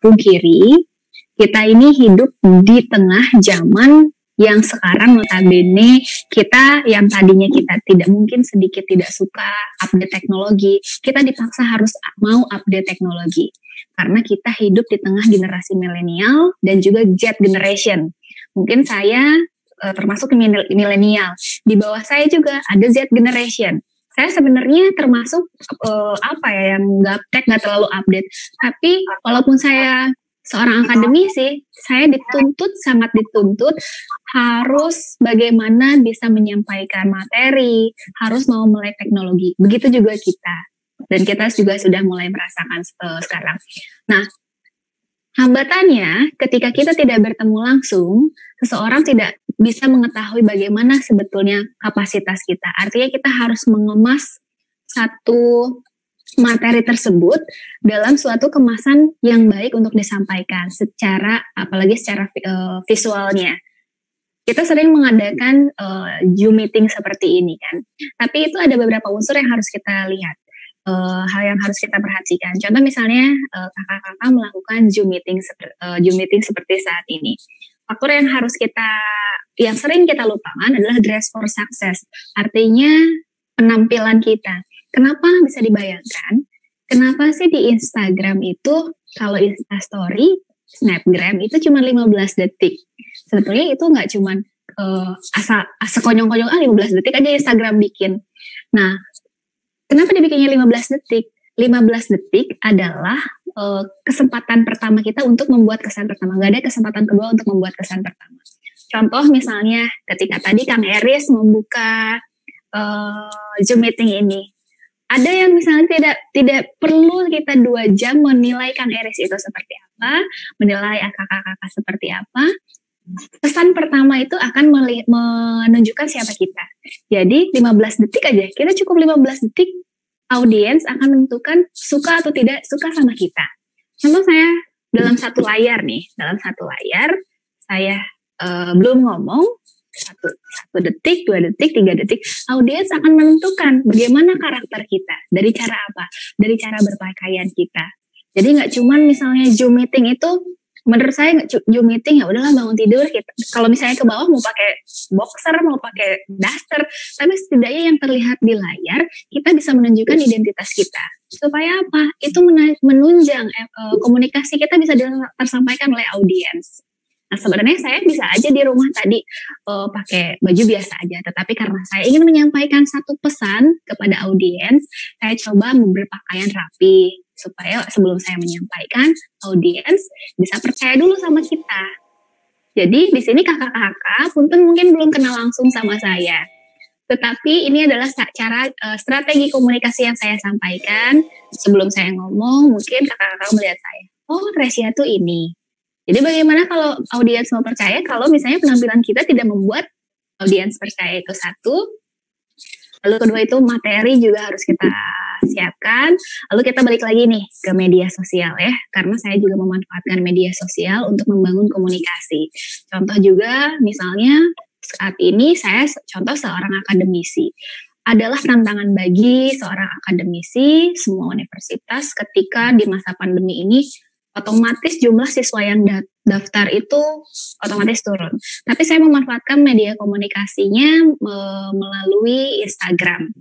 pungkiri, kita ini hidup di tengah zaman yang sekarang notabene kita yang tadinya kita tidak mungkin sedikit tidak suka update teknologi, kita dipaksa harus mau update teknologi. Karena kita hidup di tengah generasi milenial dan juga Z generation. Mungkin saya termasuk milenial. Di bawah saya juga ada Z generation. Saya sebenarnya termasuk yang nggak terlalu update. Tapi walaupun saya seorang akademisi, saya sangat dituntut harus bagaimana bisa menyampaikan materi, harus mau melek teknologi. Begitu juga kita. Dan kita juga sudah mulai merasakan sekarang. Nah, hambatannya ketika kita tidak bertemu langsung, seseorang tidak bisa mengetahui bagaimana sebetulnya kapasitas kita. Artinya kita harus mengemas satu materi tersebut dalam suatu kemasan yang baik untuk disampaikan apalagi secara visualnya. Kita sering mengadakan Zoom meeting seperti ini kan. Tapi itu ada beberapa unsur yang harus kita lihat. Hal yang harus kita perhatikan. Contoh misalnya kakak-kakak melakukan Zoom meeting seperti saat ini. Faktor yang sering kita lupakan adalah dress for success. Artinya penampilan kita. Kenapa bisa dibayangkan? Kenapa sih di Instagram itu kalau Instastory, Snapgram itu cuma 15 detik. Sebetulnya itu nggak cuma asal sekonyong-konyong 15 detik aja Instagram bikin. Nah, kenapa dibikinnya 15 detik? 15 detik adalah kesempatan pertama kita untuk membuat kesan pertama. Nggak ada kesempatan kedua untuk membuat kesan pertama. Contoh misalnya ketika tadi Kang Eris membuka Zoom meeting ini. Ada yang misalnya tidak perlu kita 2 jam menilai Kang Eris itu seperti apa, menilai kakak-kakak seperti apa. Pesan pertama itu akan menunjukkan siapa kita. Jadi 15 detik aja, kita cukup 15 detik, audiens akan menentukan suka atau tidak suka sama kita. Contoh saya dalam satu layar saya belum ngomong, 1 detik, 2 detik, 3 detik, audiens akan menentukan bagaimana karakter kita. Dari cara apa? Dari cara berpakaian kita. Jadi nggak cuma misalnya Zoom meeting itu, menurut saya Zoom meeting ya udahlah bangun tidur kita. Kalau misalnya ke bawah mau pakai boxer, mau pakai daster, tapi setidaknya yang terlihat di layar kita bisa menunjukkan identitas kita. Supaya apa? Itu menunjang komunikasi kita bisa tersampaikan oleh audiens. Nah sebenarnya saya bisa aja di rumah tadi pakai baju biasa aja, tetapi karena saya ingin menyampaikan satu pesan kepada audiens, saya coba berpakaian rapi supaya sebelum saya menyampaikan, audiens bisa percaya dulu sama kita. Jadi di sini kakak-kakak punten mungkin belum kenal langsung sama saya, tetapi ini adalah strategi komunikasi yang saya sampaikan sebelum saya ngomong. Mungkin kakak-kakak melihat saya, oh Resia tuh ini. Jadi bagaimana kalau audiens mau percaya kalau misalnya penampilan kita tidak membuat audiens percaya? Itu satu. Lalu kedua itu materi juga harus kita siapkan. Lalu kita balik lagi nih ke media sosial ya. Karena saya juga memanfaatkan media sosial untuk membangun komunikasi. Contoh juga misalnya saat ini saya contoh seorang akademisi. Adalah tantangan bagi seorang akademisi semua universitas ketika di masa pandemi ini otomatis jumlah siswa yang daftar itu otomatis turun. Tapi saya memanfaatkan media komunikasinya melalui Instagram.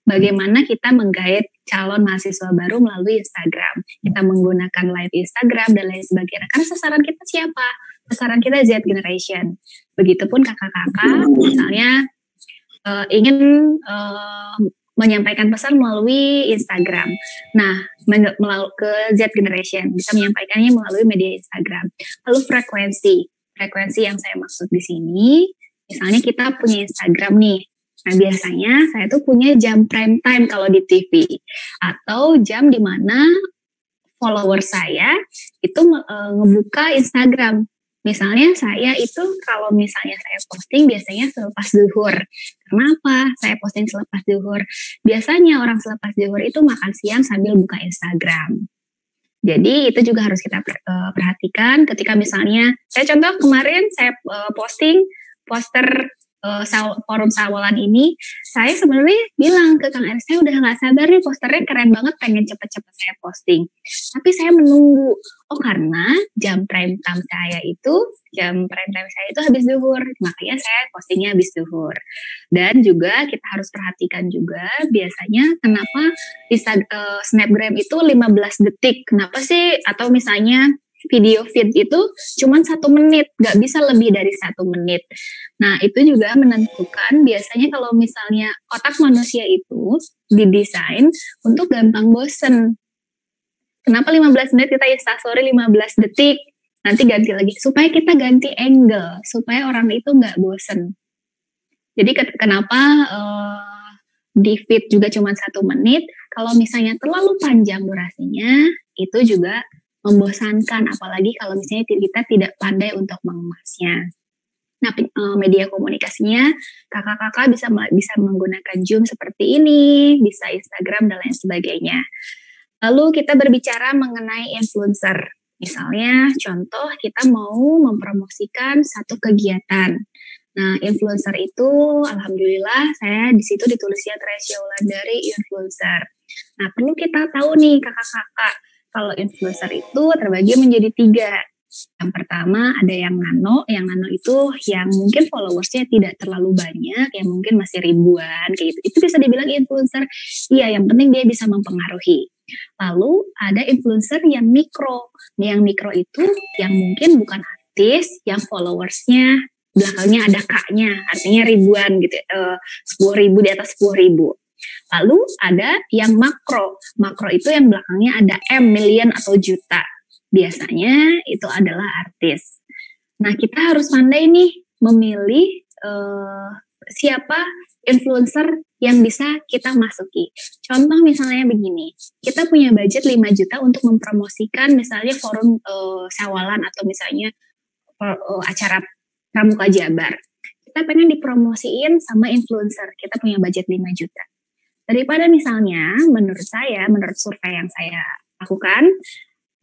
Bagaimana kita menggait calon mahasiswa baru melalui Instagram. Kita menggunakan live Instagram dan lain sebagainya. Karena sasaran kita siapa? Sasaran kita Z generation. Begitupun kakak-kakak misalnya ingin menyampaikan pesan melalui Instagram. Nah, ke Z generation bisa menyampaikannya melalui media Instagram. Lalu frekuensi yang saya maksud di sini, misalnya kita punya Instagram nih. Nah, biasanya saya tuh punya jam prime time kalau di TV atau jam di mana follower saya itu ngebuka Instagram. Misalnya saya itu kalau misalnya saya posting biasanya selepas zuhur. Kenapa saya posting selepas zuhur? Biasanya orang selepas zuhur itu makan siang sambil buka Instagram. Jadi itu juga harus kita perhatikan ketika misalnya, saya contoh kemarin saya posting poster forum sawalan ini, saya sebenarnya bilang ke Kang Eris, saya udah nggak sabar nih, posternya keren banget, pengen cepet-cepet saya posting. Tapi saya menunggu, karena jam prime time saya itu habis zuhur, makanya saya postingnya habis zuhur. Dan juga kita harus perhatikan juga, biasanya kenapa Snapgram itu 15 detik, kenapa sih? Atau misalnya video feed itu cuma 1 menit, nggak bisa lebih dari 1 menit. Nah, itu juga menentukan biasanya kalau misalnya otak manusia itu didesain untuk gampang bosen. Kenapa 15 menit kita instastory 15 detik, nanti ganti lagi, supaya kita ganti angle, supaya orang itu nggak bosen. Jadi kenapa di feed juga cuma 1 menit, kalau misalnya terlalu panjang durasinya, itu juga membosankan, apalagi kalau misalnya kita tidak pandai untuk mengemasnya. Nah, media komunikasinya kakak-kakak bisa menggunakan Zoom seperti ini, bisa Instagram dan lain sebagainya. Lalu kita berbicara mengenai influencer. Misalnya, contoh kita mau mempromosikan satu kegiatan. Nah, influencer itu, alhamdulillah, saya di situ ditulisnya Tresya Wulandari influencer. Nah, perlu kita tahu nih kakak-kakak, kalau influencer itu terbagi menjadi 3. Yang pertama ada yang nano itu yang mungkin followersnya tidak terlalu banyak, yang mungkin masih ribuan kayak gitu. Itu bisa dibilang influencer. Iya, yang penting dia bisa mempengaruhi. Lalu ada influencer yang mikro. Yang mikro itu yang mungkin bukan artis, yang followersnya belakangnya ada K-nya, artinya ribuan gitu, 10.000 di atas 10.000. Lalu ada yang makro. Makro itu yang belakangnya ada M, million atau juta. Biasanya itu adalah artis. Nah, kita harus pandai nih memilih siapa influencer yang bisa kita masuki. Contoh misalnya begini, kita punya budget 5 juta untuk mempromosikan misalnya forum sawalan atau misalnya acara Pramuka Jabar. Kita pengen dipromosiin sama influencer, kita punya budget 5 juta. Daripada misalnya, menurut survei yang saya lakukan,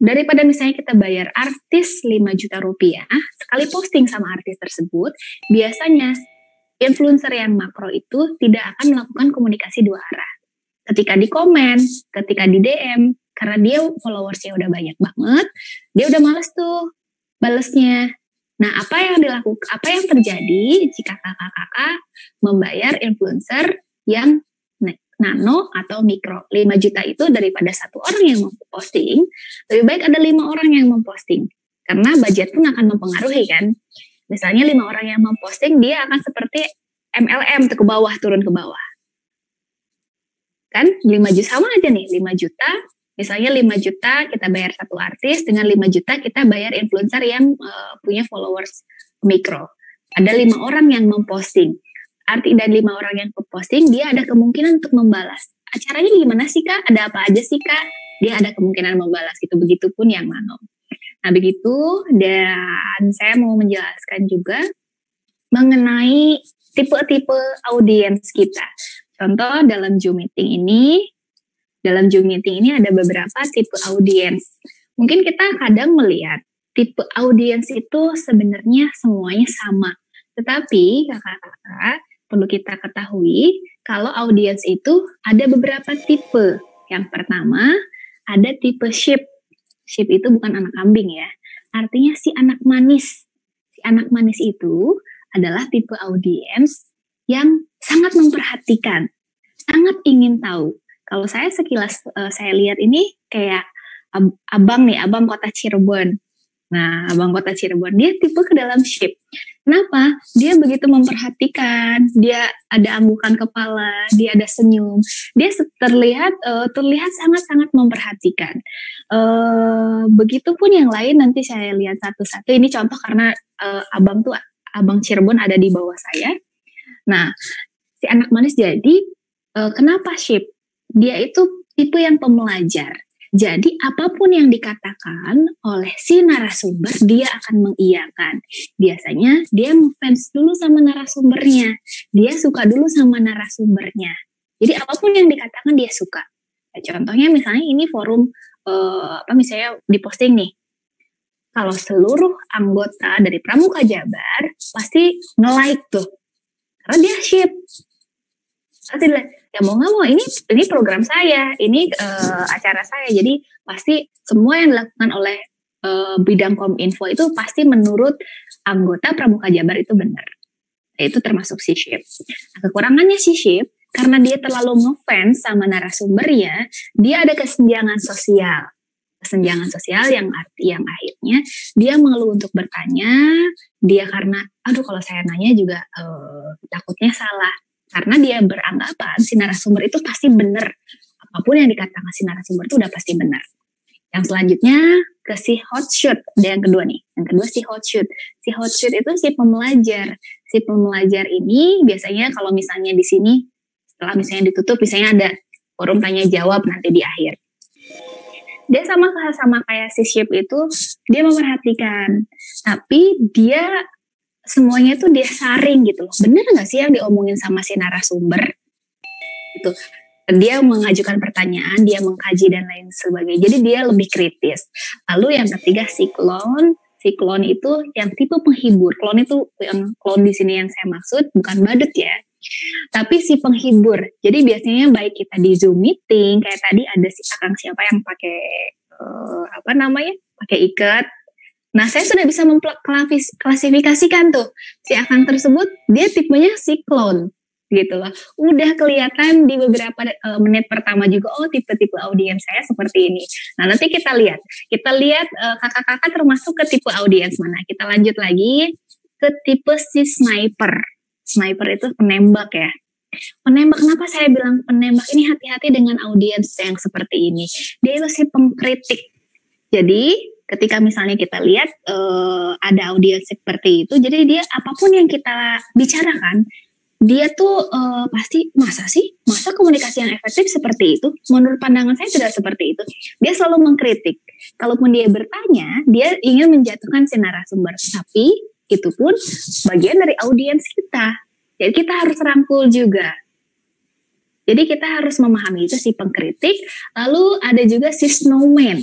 daripada misalnya kita bayar artis 5 juta rupiah, sekali posting sama artis tersebut, biasanya influencer yang makro itu tidak akan melakukan komunikasi 2 arah. Ketika di komen, ketika di DM, karena dia followersnya udah banyak banget, dia udah males tuh balesnya. Nah, apa yang terjadi jika kakak-kakak membayar influencer yang nano atau mikro? 5 juta itu daripada 1 orang yang memposting, lebih baik ada 5 orang yang memposting. Karena budget pun akan mempengaruhi kan. Misalnya 5 orang yang memposting, dia akan seperti MLM ke bawah, turun ke bawah. Kan 5 juta sama aja nih, 5 juta. Misalnya 5 juta kita bayar 1 artis, dengan 5 juta kita bayar influencer yang punya followers mikro. Ada 5 orang yang memposting. Arti dari 5 orang yang posting, dia ada kemungkinan untuk membalas. Acaranya gimana sih Kak? Ada apa aja sih Kak? Dia ada kemungkinan membalas gitu. Begitupun yang nano. Nah begitu, dan saya mau menjelaskan juga mengenai tipe-tipe audiens kita. Contoh dalam Zoom meeting ini ada beberapa tipe audiens. Mungkin kita kadang melihat tipe audiens itu sebenarnya semuanya sama. Tetapi kakak-kakak, perlu kita ketahui kalau audiens itu ada beberapa tipe. Yang pertama ada tipe sheep. Sheep itu bukan anak kambing ya. Artinya si anak manis. Si anak manis itu adalah tipe audiens yang sangat memperhatikan, sangat ingin tahu. Kalau saya sekilas saya lihat ini kayak abang kota Cirebon. Nah, abang kota Cirebon, dia tipe ke dalam sheep. Kenapa? Dia begitu memperhatikan, dia ada anggukan kepala, dia ada senyum, dia terlihat sangat-sangat memperhatikan. Begitupun yang lain, nanti saya lihat satu-satu. Ini contoh karena abang Cirebon ada di bawah saya. Nah, si anak manis jadi kenapa sheep? Dia itu tipe yang pembelajar. Jadi apapun yang dikatakan oleh si narasumber, dia akan mengiyakan. Biasanya dia fans dulu sama narasumbernya. Dia suka dulu sama narasumbernya. Jadi apapun yang dikatakan dia suka. Nah, contohnya misalnya ini forum, misalnya diposting nih. Kalau seluruh anggota dari Pramuka Jabar, pasti nge-like tuh. Karena dia shift. Pasti ya mau nggak mau ini program saya, ini acara saya. Jadi pasti semua yang dilakukan oleh bidang Kominfo itu pasti menurut anggota Pramuka Jabar itu benar. Itu termasuk C-Shape. Nah, kekurangannya C-Shape karena dia terlalu ngefans sama narasumbernya, dia ada kesenjangan sosial. Kesenjangan sosial yang akhirnya dia mengeluh untuk bertanya, dia karena kalau saya nanya juga takutnya salah. Karena dia beranggapan si narasumber itu pasti benar. Apapun yang dikatakan si narasumber itu udah pasti benar. Yang selanjutnya ke si hot shoot. Ada yang kedua nih. Yang kedua si hot shoot. Si hot shoot itu si pembelajar. Si pembelajar ini biasanya kalau misalnya di sini setelah misalnya ditutup, misalnya ada forum tanya jawab nanti di akhir. Dia sama kayak si Ship itu, dia memperhatikan. Tapi dia semuanya tuh dia saring gitu loh. Bener gak sih yang diomongin sama si narasumber? Gitu. Dia mengajukan pertanyaan, dia mengkaji dan lain sebagainya. Jadi dia lebih kritis. Lalu yang ketiga si clone. Si clone itu yang tipe penghibur. Clone itu yang clone di sini yang saya maksud bukan badut ya. Tapi si penghibur. Jadi biasanya baik kita di Zoom meeting, kayak tadi ada si akang siapa yang pakai pakai ikat. Nah, saya sudah bisa mengklasifikasikan tuh si akang tersebut, dia tipenya si clone gitu loh. Udah kelihatan di beberapa menit pertama juga, tipe-tipe audiens saya seperti ini. Nah, nanti kita lihat kakak-kakak termasuk ke tipe audiens mana. Kita lanjut lagi ke tipe si sniper. Sniper itu penembak ya. Penembak, kenapa saya bilang penembak ini hati-hati dengan audiens yang seperti ini. Dia itu si pengkritik. Jadi ketika misalnya kita lihat ada audiens seperti itu, jadi dia apapun yang kita bicarakan, dia tuh pasti masa komunikasi yang efektif seperti itu? Menurut pandangan saya tidak seperti itu. Dia selalu mengkritik. Kalaupun dia bertanya, dia ingin menjatuhkan si narasumber. Tapi itu pun bagian dari audiens kita. Jadi kita harus rangkul juga. Jadi kita harus memahami itu si pengkritik. Lalu ada juga si snowman,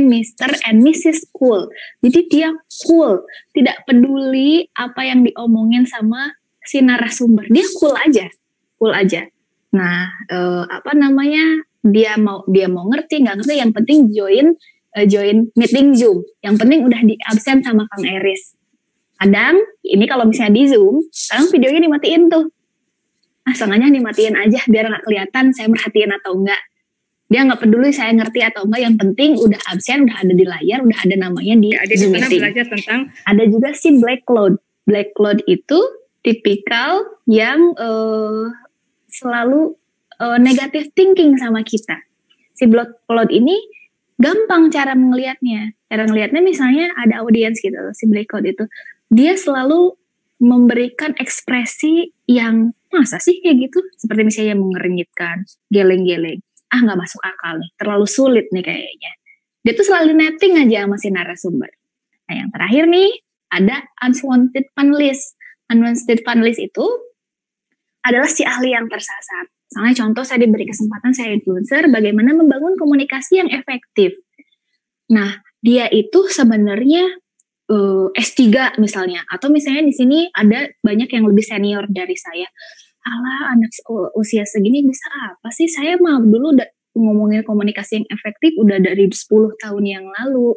Mr. and Mrs. Cool. Jadi dia cool, tidak peduli apa yang diomongin sama si narasumber, dia cool aja. Nah, dia mau ngerti nggak ngerti, yang penting join meeting Zoom. Yang penting udah di absen sama Kang Eris. Kadang ini kalau misalnya di Zoom, kadang videonya dimatiin tuh. Sengaja dimatiin aja biar nggak kelihatan saya merhatiin atau enggak. Dia nggak peduli saya ngerti atau enggak, yang penting udah absen, udah ada di layar, udah ada namanya di Zoom meeting. Belajar tentang. Ada juga si Black Cloud. Black Cloud itu tipikal yang selalu negative thinking sama kita. Si Black Cloud ini gampang cara ngelihatnya. Cara ngelihatnya misalnya ada audiens gitu, si Black Cloud itu. Dia selalu memberikan ekspresi yang masa sih kayak gitu? Seperti misalnya mengeringitkan, geleng-geleng. Nggak masuk akal nih, terlalu sulit nih kayaknya. Dia tuh selalu netting aja sama si narasumber. Nah yang terakhir nih, ada unwanted panelist. Unwanted panelist itu adalah si ahli yang tersasar. Misalnya contoh saya diberi kesempatan, saya influencer, bagaimana membangun komunikasi yang efektif. Nah dia itu sebenarnya S3 misalnya, atau misalnya di sini ada banyak yang lebih senior dari saya. Anak usia segini bisa apa sih? Saya mah dulu ngomongin komunikasi yang efektif udah dari 10 tahun yang lalu.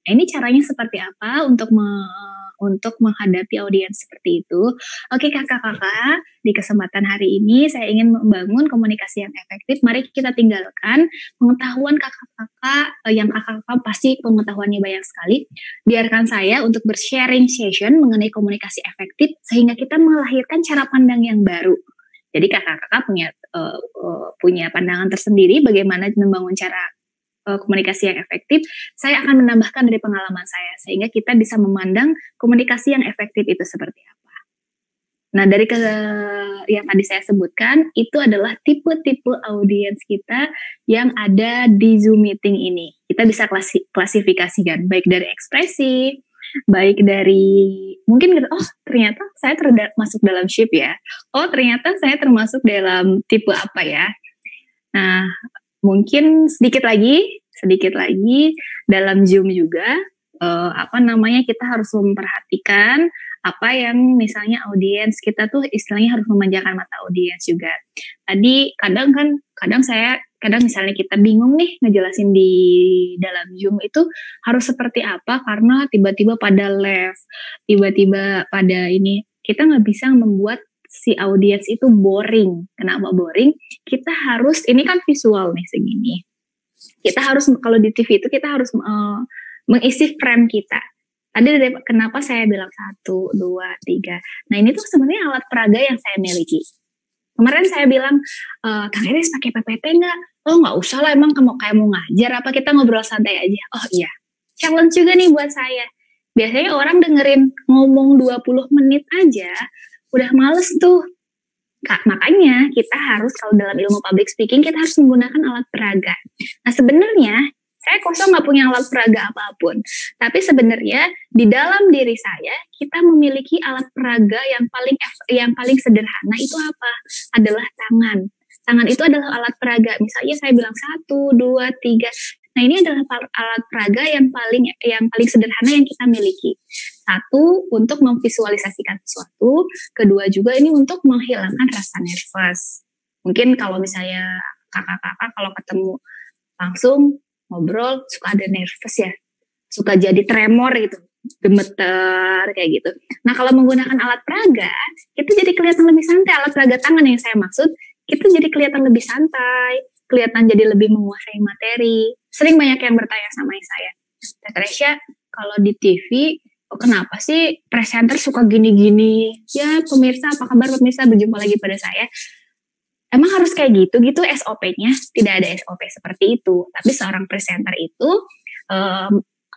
Nah ini caranya seperti apa untuk menghadapi audiens seperti itu? Oke kakak-kakak, di kesempatan hari ini saya ingin membangun komunikasi yang efektif. Mari kita tinggalkan pengetahuan kakak-kakak, yang kakak-kakak pasti pengetahuannya banyak sekali. Biarkan saya untuk bersharing session mengenai komunikasi efektif sehingga kita melahirkan cara pandang yang baru. Jadi kakak-kakak punya pandangan tersendiri bagaimana membangun cara komunikasi yang efektif. Saya akan menambahkan dari pengalaman saya sehingga kita bisa memandang komunikasi yang efektif itu seperti apa. Nah dari yang tadi saya sebutkan itu adalah tipe-tipe audiens kita yang ada di Zoom meeting ini. Kita bisa klasifikasikan baik dari ekspresi, baik dari mungkin ternyata saya masuk dalam ship ya. Ternyata saya termasuk dalam tipe apa ya. Nah, mungkin sedikit lagi dalam Zoom juga kita harus memperhatikan apa yang misalnya audiens kita tuh istilahnya harus memanjakan mata audiens juga. Tadi kadang misalnya kita bingung nih ngejelasin di dalam Zoom itu harus seperti apa karena tiba-tiba pada left, tiba-tiba pada ini, kita nggak bisa membuat si audiens itu boring. Kenapa boring? Kita harus, ini kan visual nih segini. Kita harus, kalau di TV itu kita harus mengisi frame kita. Tadi kenapa saya bilang 1, 2, 3. Nah ini tuh sebenarnya alat peraga yang saya miliki. Kemarin saya bilang, Kang Iris pakai PPT nggak? Oh nggak usah lah, emang kayak mau ngajar apa, kita ngobrol santai aja. Oh iya, challenge juga nih buat saya. Biasanya orang dengerin ngomong 20 menit aja, udah males tuh. Makanya kita harus, kalau dalam ilmu public speaking, kita harus menggunakan alat peraga. Nah sebenarnya, saya kosong nggak punya alat peraga apapun. Tapi sebenarnya di dalam diri saya kita memiliki alat peraga yang paling sederhana itu apa? Adalah tangan. Tangan itu adalah alat peraga. Misalnya saya bilang 1, 2, 3. Nah ini adalah alat peraga yang paling sederhana yang kita miliki. 1, untuk memvisualisasikan sesuatu. 2 juga ini untuk menghilangkan rasa nervous. Mungkin kalau misalnya kakak-kakak kalau ketemu langsung ngobrol suka ada nervous ya, suka jadi tremor gitu, gemeter kayak gitu. Nah kalau menggunakan alat peraga, itu jadi kelihatan lebih santai. Alat peraga tangan yang saya maksud, itu jadi kelihatan lebih santai, kelihatan jadi lebih menguasai materi. Sering banyak yang bertanya sama saya, Tresya, kalau di TV, kenapa sih presenter suka gini-gini? Ya pemirsa, apa kabar pemirsa, berjumpa lagi pada saya. Emang harus kayak gitu SOP-nya? Tidak ada SOP seperti itu. Tapi seorang presenter itu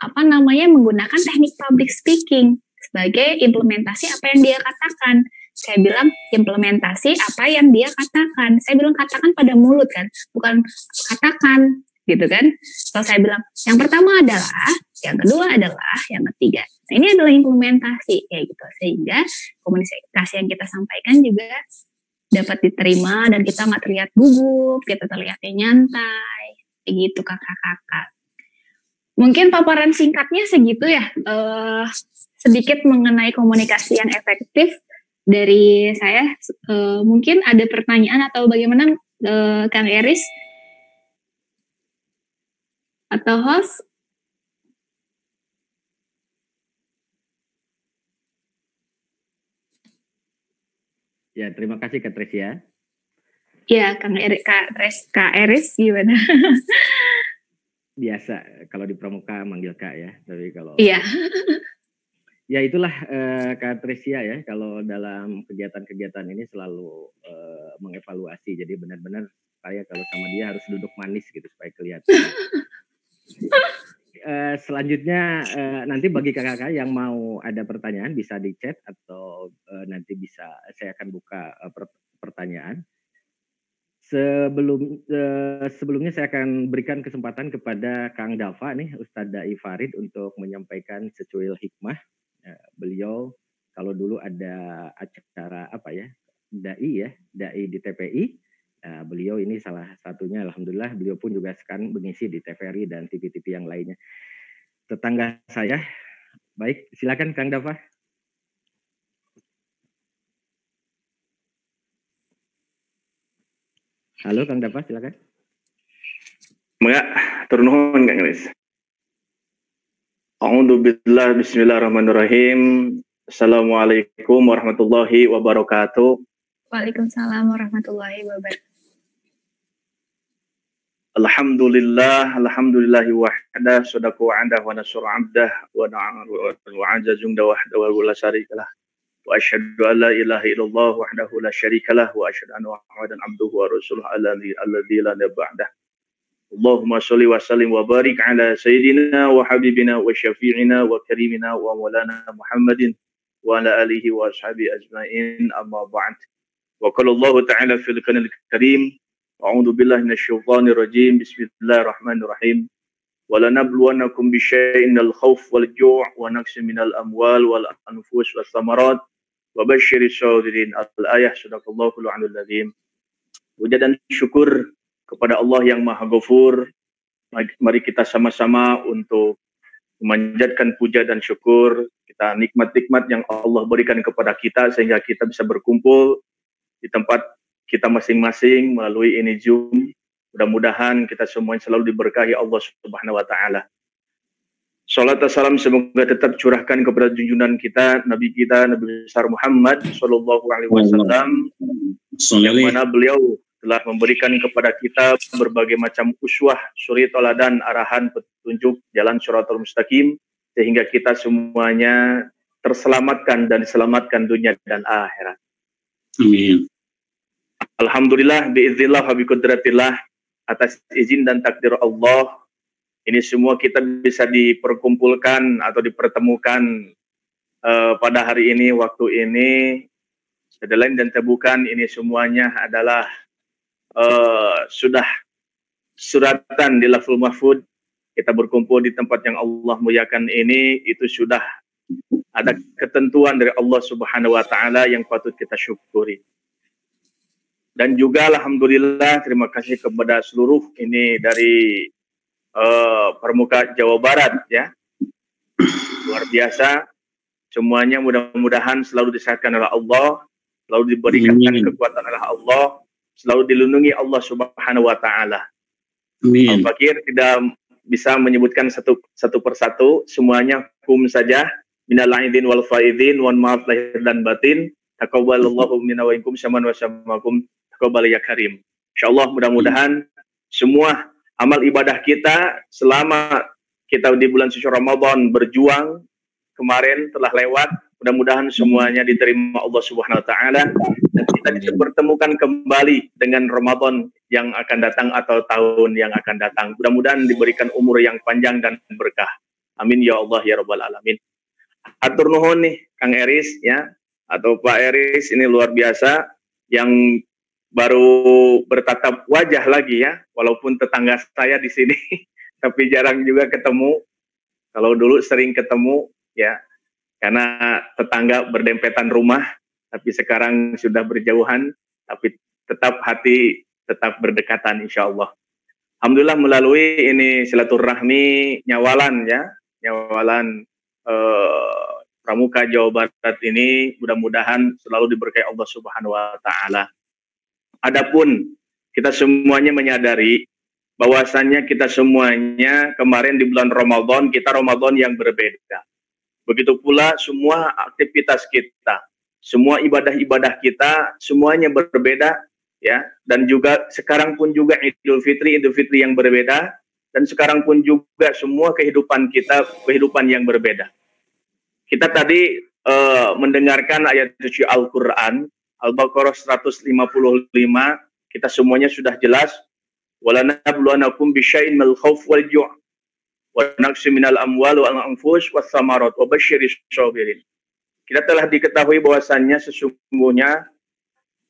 menggunakan teknik public speaking sebagai implementasi apa yang dia katakan. Saya bilang implementasi apa yang dia katakan. Saya bilang katakan pada mulut kan, bukan katakan gitu kan. Kalau saya bilang yang pertama adalah, yang kedua adalah, yang ketiga. Nah, ini adalah implementasi kayak gitu. Sehingga komunikasi yang kita sampaikan juga dapat diterima dan kita nggak terlihat gugup, kita terlihatnya nyantai, gitu kakak-kakak. Mungkin paparan singkatnya segitu ya, sedikit mengenai komunikasi yang efektif dari saya. Mungkin ada pertanyaan atau bagaimana Kang Iris atau host? Ya, terima kasih Kak Tresya. Ya, Kak Iris gimana? Biasa, kalau di pramuka manggil Kak ya, tapi kalau... Iya. Ya itulah Kak Tresya ya, kalau dalam kegiatan-kegiatan ini selalu mengevaluasi, jadi benar-benar saya kalau sama dia harus duduk manis gitu supaya kelihatan. Selanjutnya nanti bagi kakak-kakak yang mau ada pertanyaan bisa di chat atau nanti bisa saya akan buka pertanyaan. Sebelumnya saya akan berikan kesempatan kepada Kang Dava nih, Ustadz Dai Farid untuk menyampaikan secuil hikmah. Beliau kalau dulu ada acara apa ya, Dai di TPI. Beliau ini salah satunya, alhamdulillah beliau pun juga sekarang mengisi di TVRI dan TV-TV yang lainnya. Tetangga saya, baik silakan Kang Dava. Halo Kang Dava, silakan. Enggak, turun nuhun Kang Iris. A'udzubillah, bismillahirrahmanirrahim. Assalamualaikum warahmatullahi wabarakatuh. Waalaikumsalam warahmatullahi wabarakatuh. Alhamdulillahi wahdah, sadaqa wa'adah, wa nasur abdah, wa na'aja jumda wahdah, wa la syarikalah. Wa asyhadu an la ilaha illallah wahdahu la syarikalah, wa asyhadu anna Muhammadan abduhu wa rasuluhu alladzi la nabiyya ba'dah. Allahumma sholli wa sallim wa barik ala sayyidina wa habibina wa syafi'ina wa karimina wa maulana Muhammadin wa ala alihi wa ashabihi ajma'in, amma ba'd. Wa qala Allah ta'ala fil Qur'anil Karim, a'udzu billahi minasyaitonir rajim, bismillahirrahmanirrahim. Wa lanabluwannakum bisyai'in minal khauf wal ju' wa naqsin minal amwal wal anfus was thamarat wa basyiris sabirin. Al-ayah, sadaqallahul azim. Puja dan syukur kepada Allah yang Maha Ghafur. Mari kita sama-sama untuk memanjatkan puja dan syukur kita nikmat-nikmat yang Allah berikan kepada kita sehingga kita bisa berkumpul di tempat kita masing-masing melalui ini Zoom. Mudah-mudahan kita semua selalu diberkahi Allah Subhanahu wa taala. Salat dan salam semoga tetap curahkan kepada junjungan kita, Nabi besar Muhammad sallallahu alaihi wasallam, yang mana beliau telah memberikan kepada kita berbagai macam uswah, suri toladan, arahan, petunjuk jalan Shiratal Mustaqim, sehingga kita semuanya terselamatkan dan diselamatkan dunia dan akhirat. Amin. Alhamdulillah biiznillah wa biqudratillah, atas izin dan takdir Allah, ini semua kita bisa diperkumpulkan atau dipertemukan pada hari ini, waktu ini. Ada lain dan bukan, ini semuanya adalah sudah suratan di Lauhul Mahfuz. Kita berkumpul di tempat yang Allah muliakan ini, itu sudah ada ketentuan dari Allah Subhanahu wa taala yang patut kita syukuri. Dan juga alhamdulillah, terima kasih kepada seluruh ini dari permuka Jawa Barat, ya, luar biasa. Semuanya mudah-mudahan selalu disayangkan oleh Allah, selalu diberikan kekuatan oleh Allah, selalu dilindungi Allah Subhanahu wa taala. Amin. Al-Fakir tidak bisa menyebutkan satu persatu, semuanya hukum saja. Minal aidin wal faidin, wan maaf lahir dan batin. Taqabbalallahu minna wa minkum syaman wa syamakum. Taqabbal ya karim. Insyaallah mudah-mudahan semua amal ibadah kita selama kita di bulan suci Ramadan berjuang kemarin telah lewat, mudah-mudahan semuanya diterima Allah Subhanahu wa taala dan kita dipertemukan kembali dengan Ramadan yang akan datang atau tahun yang akan datang. Mudah-mudahan diberikan umur yang panjang dan berkah. Amin ya Allah ya rabbal alamin. Atur nuhun nih Kang Eris, ya, atau Pak Eris, ini luar biasa yang baru bertatap wajah lagi, ya, walaupun tetangga saya di sini, tapi jarang juga ketemu. Kalau dulu sering ketemu, ya, karena tetangga berdempetan rumah, tapi sekarang sudah berjauhan, tapi tetap hati tetap berdekatan, insya Allah. Alhamdulillah melalui ini silaturahmi Nyawalan, ya, Nyawalan Pramuka Jawa Barat ini, mudah-mudahan selalu diberkahi Allah Subhanahu wa taala. Adapun kita semuanya menyadari bahwasannya kita semuanya kemarin di bulan Ramadan, kita Ramadan yang berbeda. Begitu pula semua aktivitas kita, semua ibadah-ibadah kita semuanya berbeda, ya. Dan juga sekarang pun juga Idul Fitri yang berbeda, dan sekarang pun juga semua kehidupan kita kehidupan yang berbeda. Kita tadi mendengarkan ayat suci Al-Qur'an Al-Baqarah 155, kita semuanya sudah jelas. Walanabluwanakum bisyai'in minal khauf wal ju' wa naqsin minal amwal wal anfus was samarat wa basyiris sabirin. Kita telah diketahui bahwasannya sesungguhnya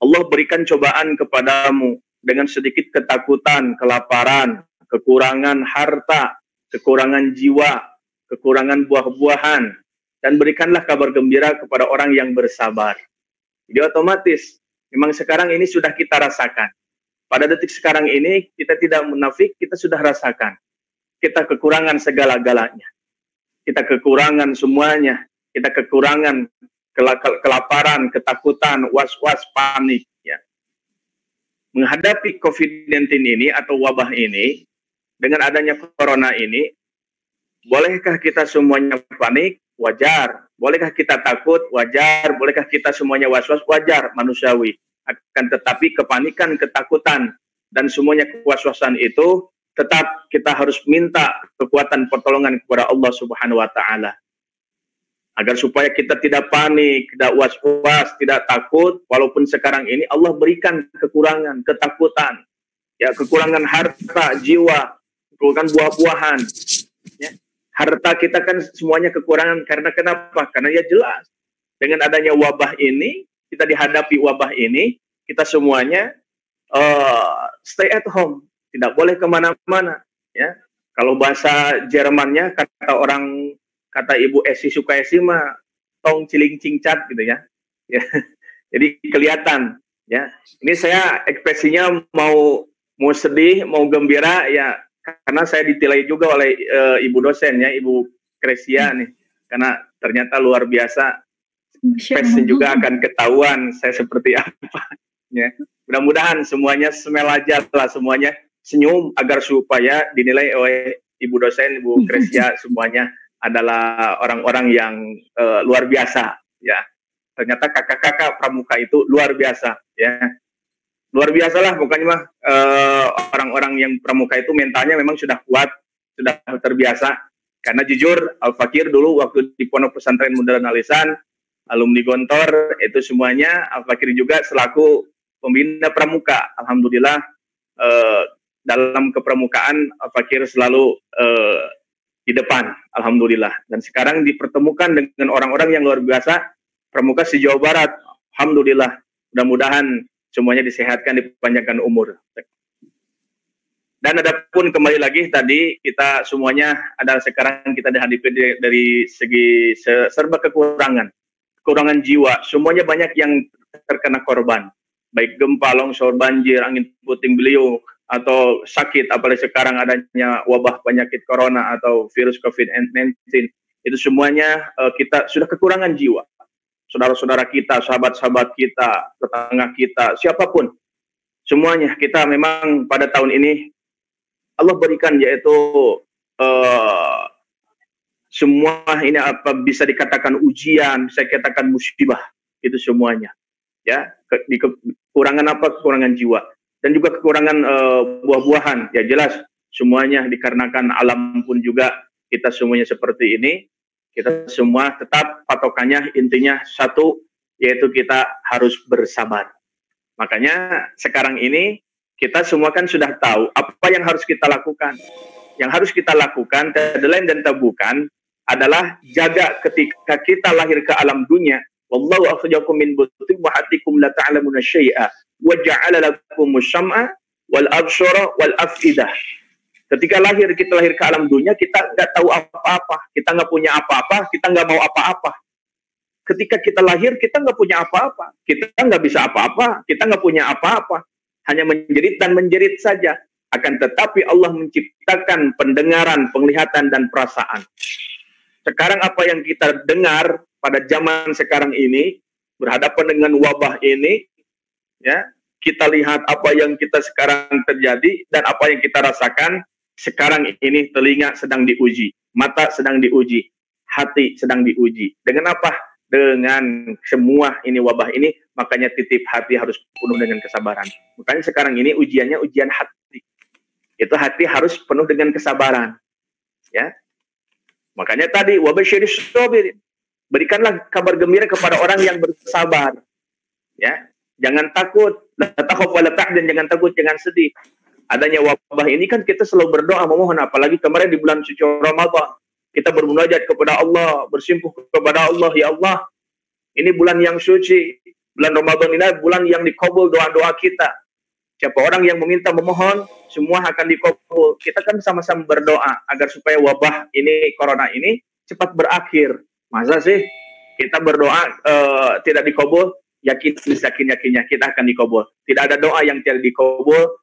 Allah berikan cobaan kepadamu dengan sedikit ketakutan, kelaparan, kekurangan harta, kekurangan jiwa, kekurangan buah-buahan, dan berikanlah kabar gembira kepada orang yang bersabar. Jadi otomatis, memang sekarang ini sudah kita rasakan. Pada detik sekarang ini, kita tidak munafik, kita sudah rasakan. Kita kekurangan segala-galanya. Kita kekurangan semuanya. Kita kekurangan kelaparan, ketakutan, was-was, panik. Ya. Menghadapi COVID-19 ini atau wabah ini, dengan adanya corona ini, bolehkah kita semuanya panik? Wajar. Bolehkah kita takut? Wajar. Bolehkah kita semuanya was-was? Wajar, manusiawi. Akan tetapi kepanikan, ketakutan, dan semuanya was-wasan itu tetap kita harus minta kekuatan pertolongan kepada Allah Subhanahu wa taala. Agar supaya kita tidak panik, tidak was-was, tidak takut, walaupun sekarang ini Allah berikan kekurangan, ketakutan, ya, kekurangan harta, jiwa, kekurangan buah-buahan, ya. Harta kita kan semuanya kekurangan karena kenapa? Karena ya jelas dengan adanya wabah ini, kita dihadapi wabah ini, kita semuanya stay at home, tidak boleh kemana-mana. Ya, kalau bahasa Jermannya kata Ibu Esi Sukaisi mah tong ciling cingcat gitu ya. Ya, jadi kelihatan. Ya, ini saya ekspresinya mau sedih, mau gembira ya. Karena saya ditilai juga oleh ibu dosen ya, Ibu Kresia nih, karena ternyata luar biasa. Masya Face Allah. juga akan ketahuan saya seperti apa. Ya. Mudah-mudahan semuanya smell aja lah, semuanya senyum agar supaya dinilai oleh Ibu dosen, Ibu Kresia semuanya adalah orang-orang yang luar biasa. Ya, ternyata kakak-kakak pramuka itu luar biasa. Ya, luar biasa lah pokoknya mah orang-orang yang pramuka itu mentalnya memang sudah kuat, sudah terbiasa. Karena jujur Al-Fakir dulu waktu di Pondok Pesantren Modern Al-Ihsan, alumni Gontor itu semuanya Al-Fakir juga selaku pembina pramuka. Alhamdulillah dalam kepramukaan Al-Fakir selalu di depan, alhamdulillah. Dan sekarang dipertemukan dengan orang-orang yang luar biasa pramuka se-Jawa Barat. Alhamdulillah. Mudah-mudahan semuanya disehatkan, dipanjangkan umur. Dan adapun kembali lagi tadi kita semuanya adalah sekarang kita dihadapi dari segi serba kekurangan jiwa, semuanya banyak yang terkena korban, baik gempa, longsor, banjir, angin puting beliung, atau sakit, apalagi sekarang adanya wabah penyakit corona atau virus COVID-19, itu semuanya kita sudah kekurangan jiwa. Saudara-saudara kita, sahabat-sahabat kita, tetangga kita, siapapun, semuanya kita memang pada tahun ini Allah berikan yaitu semua ini apa bisa dikatakan ujian, saya katakan musibah, itu semuanya. Ya, kekurangan apa? Kekurangan jiwa dan juga kekurangan buah-buahan. Ya jelas semuanya dikarenakan alam pun juga kita semuanya seperti ini. Kita semua tetap patokannya intinya satu, yaitu kita harus bersabar. Makanya sekarang ini kita semua kan sudah tahu apa yang harus kita lakukan. Yang harus kita lakukan, tiada lain dan tak bukan, adalah jaga ketika kita lahir ke alam dunia. Wallahu akhrajakum min butun ummahatikum la ta'lamuna syai'a wa ja'ala lakumus sam'a wal absara wal afidah. Ketika kita lahir ke alam dunia, kita nggak tahu apa-apa, kita nggak punya apa-apa, kita nggak mau apa-apa. Ketika kita lahir, kita nggak punya apa-apa, kita nggak bisa apa-apa, kita nggak punya apa-apa, hanya menjerit dan menjerit saja. Akan tetapi Allah menciptakan pendengaran, penglihatan, dan perasaan. Sekarang apa yang kita dengar pada zaman sekarang ini, berhadapan dengan wabah ini, ya, kita lihat apa yang kita sekarang terjadi dan apa yang kita rasakan. Sekarang ini telinga sedang diuji, mata sedang diuji, hati sedang diuji. Dengan apa? Dengan semua ini wabah ini, makanya titip hati harus penuh dengan kesabaran. Makanya sekarang ini ujiannya ujian hati. Itu hati harus penuh dengan kesabaran. Ya. Makanya tadi wabasyiris sabirin. Berikanlah kabar gembira kepada orang yang bersabar. Ya. Jangan takut, la takhaf wa la tahzan, jangan takut, jangan sedih. Adanya wabah ini kan kita selalu berdoa memohon, apalagi kemarin di bulan suci Ramadan kita bermunajat kepada Allah, bersimpuh kepada Allah, ya Allah, ini bulan yang suci, bulan Ramadan ini bulan yang dikabul doa-doa kita. Siapa orang yang meminta memohon, semua akan dikabul. Kita kan sama-sama berdoa agar supaya wabah ini, corona ini cepat berakhir. Masa sih kita berdoa tidak dikabul? Yakin-yakinnya kita akan dikabul. Tidak ada doa yang tidak dikabul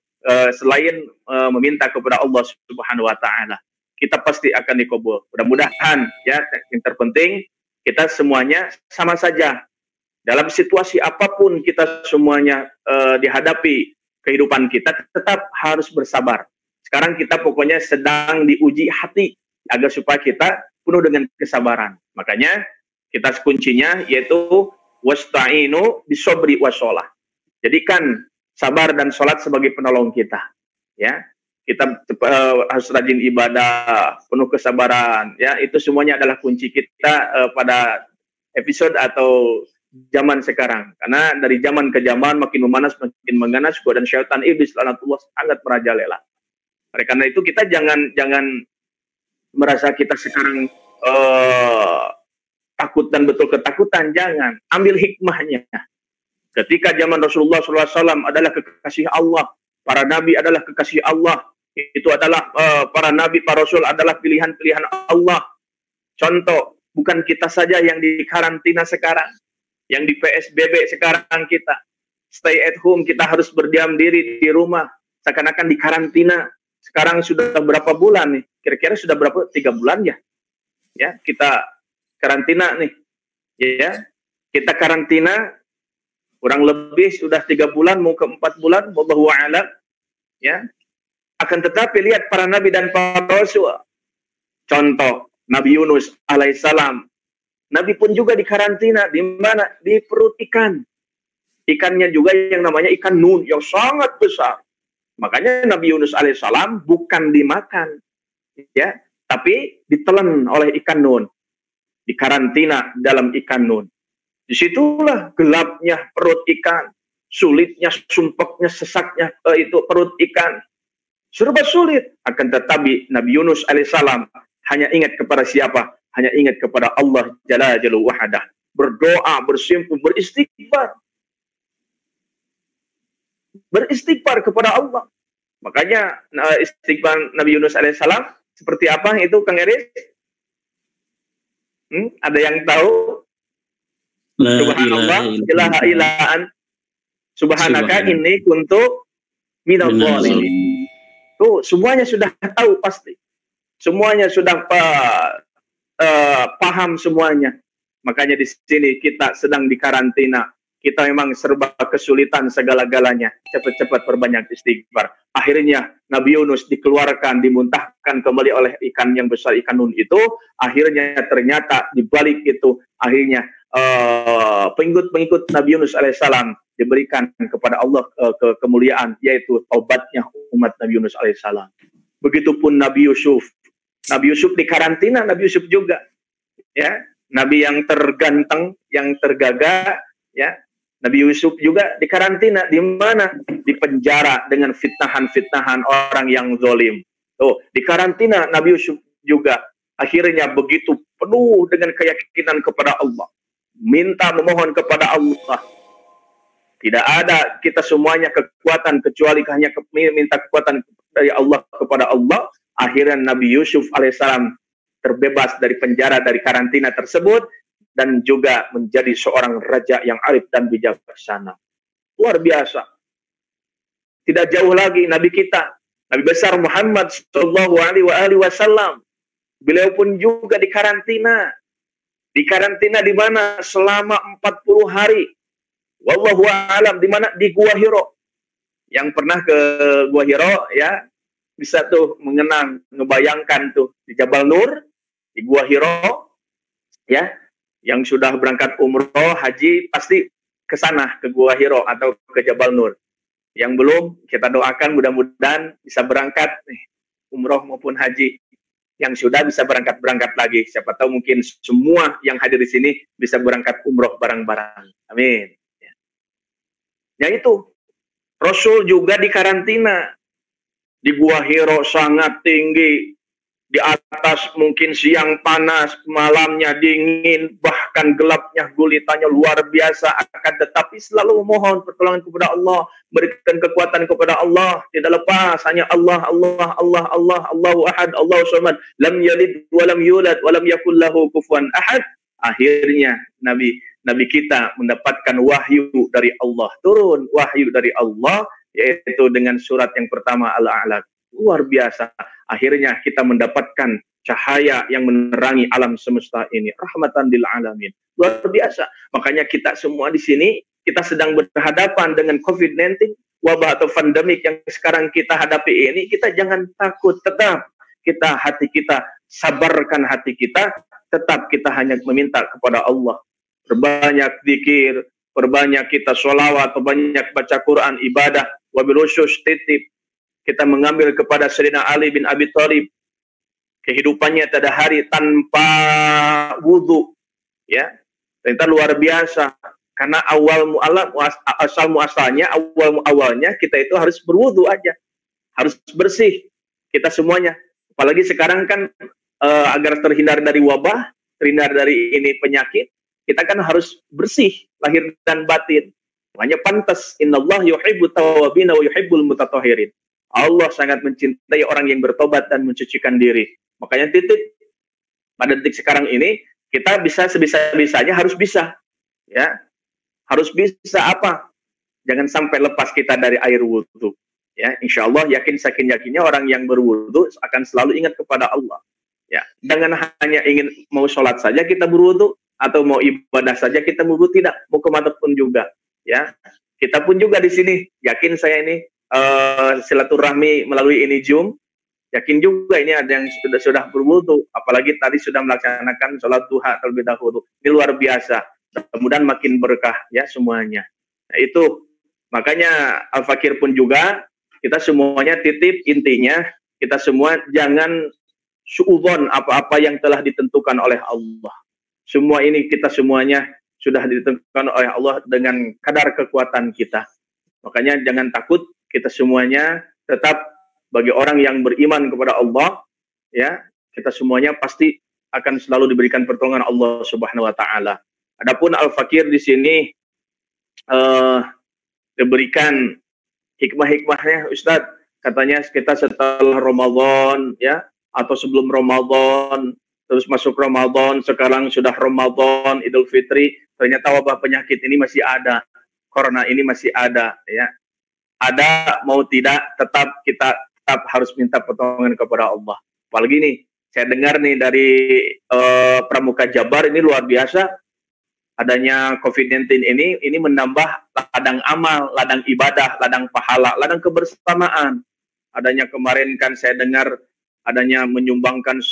selain meminta kepada Allah Subhanahu wa taala. Kita pasti akan dikabul. Mudah-mudahan ya, yang terpenting kita semuanya sama saja. Dalam situasi apapun kita semuanya dihadapi kehidupan kita, tetap harus bersabar. Sekarang kita pokoknya sedang diuji hati agar supaya kita penuh dengan kesabaran. Makanya kita kuncinya yaitu wasta'inu bisobri washolah. Jadikan sabar dan sholat sebagai penolong kita. Ya, kita harus rajin ibadah, penuh kesabaran. Ya, itu semuanya adalah kunci kita pada episode atau zaman sekarang. Karena dari zaman ke zaman makin memanas, makin mengganas, godaan syaitan iblis laknatullah sangat merajalela. Oleh karena itu kita jangan merasa kita sekarang takut dan betul ketakutan. Jangan, ambil hikmahnya. Ketika zaman Rasulullah SAW adalah kekasih Allah, para nabi adalah kekasih Allah, itu adalah para nabi, para rasul adalah pilihan-pilihan Allah. Contoh, bukan kita saja yang di karantina sekarang, yang di PSBB sekarang kita stay at home, kita harus berdiam diri di rumah, seakan-akan di karantina. Sekarang sudah berapa bulan nih? Kira-kira sudah berapa? 3 bulan ya? Ya, kita karantina nih, ya. Kita karantina kurang lebih sudah 3 bulan, mau ke 4 bulan, wallahu a'lam, ya. Akan tetapi lihat para nabi dan para rasul. Contoh, Nabi Yunus alaihissalam. Nabi pun juga dikarantina, di mana? Di perut ikan. Ikannya juga yang namanya ikan nun, yang sangat besar. Makanya Nabi Yunus alaihissalam bukan dimakan, ya, tapi ditelan oleh ikan nun. Dikarantina dalam ikan nun. Disitulah gelapnya perut ikan, sulitnya, sumpeknya, sesaknya itu perut ikan. Serba sulit. Akan tetapi Nabi Yunus alaihissalam hanya ingat kepada siapa? Hanya ingat kepada Allah Jalla Jalla Wahdah. Berdoa, bersimpuh, beristighfar. Beristighfar kepada Allah. Makanya istighfar Nabi Yunus alaihissalam seperti apa itu, Kang Eris? Ada yang tahu? Subhanallah, ilaha ilaan, subhanaka inni kuntu minadh dhalimin. Tuh, semuanya sudah tahu pasti. Semuanya sudah paham semuanya. Makanya di sini kita sedang dikarantina. Kita memang serba kesulitan segala-galanya. Cepat-cepat perbanyak istighfar. Akhirnya Nabi Yunus dikeluarkan, dimuntahkan kembali oleh ikan yang besar, ikan nun itu. Akhirnya ternyata di balik itu, akhirnya pengikut Nabi Yunus alaihissalam diberikan kepada Allah kemuliaan, yaitu taubatnya umat Nabi Yunus alaihissalam. Begitupun Nabi Yusuf. Nabi Yusuf dikarantina, Nabi Yusuf juga, ya, Nabi yang terganteng, yang tergagah, ya. Nabi Yusuf juga dikarantina, di mana? Di penjara dengan fitnahan-fitnahan orang yang zalim. Tuh, dikarantina Nabi Yusuf juga. Akhirnya begitu penuh dengan keyakinan kepada Allah. Minta memohon kepada Allah. Tidak ada kita semuanya kekuatan kecuali hanya minta kekuatan dari Allah kepada Allah. Akhirnya Nabi Yusuf alaihissalam terbebas dari penjara, dari karantina tersebut, dan juga menjadi seorang raja yang arif dan bijaksana. Luar biasa. Tidak jauh lagi Nabi kita, Nabi besar Muhammad sallallahu alaihi wasallam. Beliau pun juga dikarantina. Dikarantina di mana? Selama 40 hari. Wallahu a'lam, di mana? Di Gua Hiro. Yang pernah ke Gua Hiro, ya, bisa tuh mengenang, ngebayangkan tuh di Jabal Nur, di Gua Hiro, ya, yang sudah berangkat umroh, haji, pasti ke sana, ke Gua Hiro atau ke Jabal Nur. Yang belum, kita doakan mudah-mudahan bisa berangkat umroh maupun haji. Yang sudah bisa berangkat lagi. Siapa tahu mungkin semua yang hadir di sini bisa berangkat umroh bareng-bareng. Amin. Ya itu, Rasul juga dikarantina. Di Gua Hiro sangat tinggi. Di atas mungkin siang panas, malamnya dingin, bahkan gelapnya gulitannya luar biasa. Akan tetapi selalu memohon pertolongan kepada Allah, berikan kekuatan kepada Allah. Tidak lepas hanya Allah, Allah, Allah, Allah, Allahu Ahad, Allahu Samad, lam yalid wa lam yulad wa lam yakul lahu kufuwan ahad. Akhirnya Nabi kita mendapatkan wahyu dari Allah, turun wahyu dari Allah, yaitu dengan surat yang pertama Al-A'la. Luar biasa. Akhirnya kita mendapatkan cahaya yang menerangi alam semesta ini. Rahmatan lil alamin. Luar biasa. Makanya kita semua di sini, kita sedang berhadapan dengan COVID-19, wabah atau pandemik yang sekarang kita hadapi ini. Kita jangan takut. Tetap hati kita, sabarkan hati kita. Tetap kita hanya meminta kepada Allah. Perbanyak zikir, perbanyak kita sholawat, perbanyak baca Quran, ibadah. Wabil khusus titip. Kita mengambil kepada Sayyidina Ali bin Abi Thalib, kehidupannya tiada hari tanpa wudhu, ya, ternyata luar biasa. Karena asal muasalnya kita itu harus berwudhu aja, harus bersih kita semuanya. Apalagi sekarang kan agar terhindar dari wabah, terhindar dari ini penyakit, kita kan harus bersih lahir dan batin. Makanya pantas, innallaha yuhibbut tawwabin wa yuhibbul mutatahhirin. Allah sangat mencintai orang yang bertobat dan mencucikan diri. Makanya pada detik sekarang ini, kita bisa sebisa-bisanya harus bisa. Ya, harus bisa apa? Jangan sampai lepas kita dari air wudhu. Ya, insya Allah yakin-yakinnya orang yang berwudhu akan selalu ingat kepada Allah. Ya, jangan hanya ingin mau sholat saja kita berwudu, atau mau ibadah saja kita berwudu, tidak, mau kemana pun juga. Ya, kita pun juga di sini, yakin saya ini silaturahmi melalui ini Zoom, yakin juga ini ada yang sudah berwudu, apalagi tadi sudah melaksanakan sholat duha terlebih dahulu. Ini luar biasa. Mudah-mudahan makin berkah ya semuanya. Nah, itu makanya Al-Fakir pun juga kita semuanya titip, intinya kita semua jangan suudzon apa-apa yang telah ditentukan oleh Allah. Semua ini kita semuanya sudah ditentukan oleh Allah dengan kadar kekuatan kita. Makanya jangan takut, kita semuanya tetap bagi orang yang beriman kepada Allah, ya, kita semuanya pasti akan selalu diberikan pertolongan Allah Subhanahu wa taala. Adapun Al-Fakir di sini diberikan hikmah-hikmahnya, Ustadz, katanya kita setelah Ramadan ya, atau sebelum Ramadan, terus masuk Ramadan, sekarang sudah Ramadan, Idul Fitri, ternyata wabah penyakit ini masih ada, corona ini masih ada ya. Ada mau tidak, kita tetap harus minta pertolongan kepada Allah. Apalagi nih, saya dengar nih dari Pramuka Jabar, ini luar biasa. Adanya COVID-19 ini menambah ladang amal, ladang ibadah, ladang pahala, ladang kebersamaan. Adanya kemarin kan saya dengar adanya menyumbangkan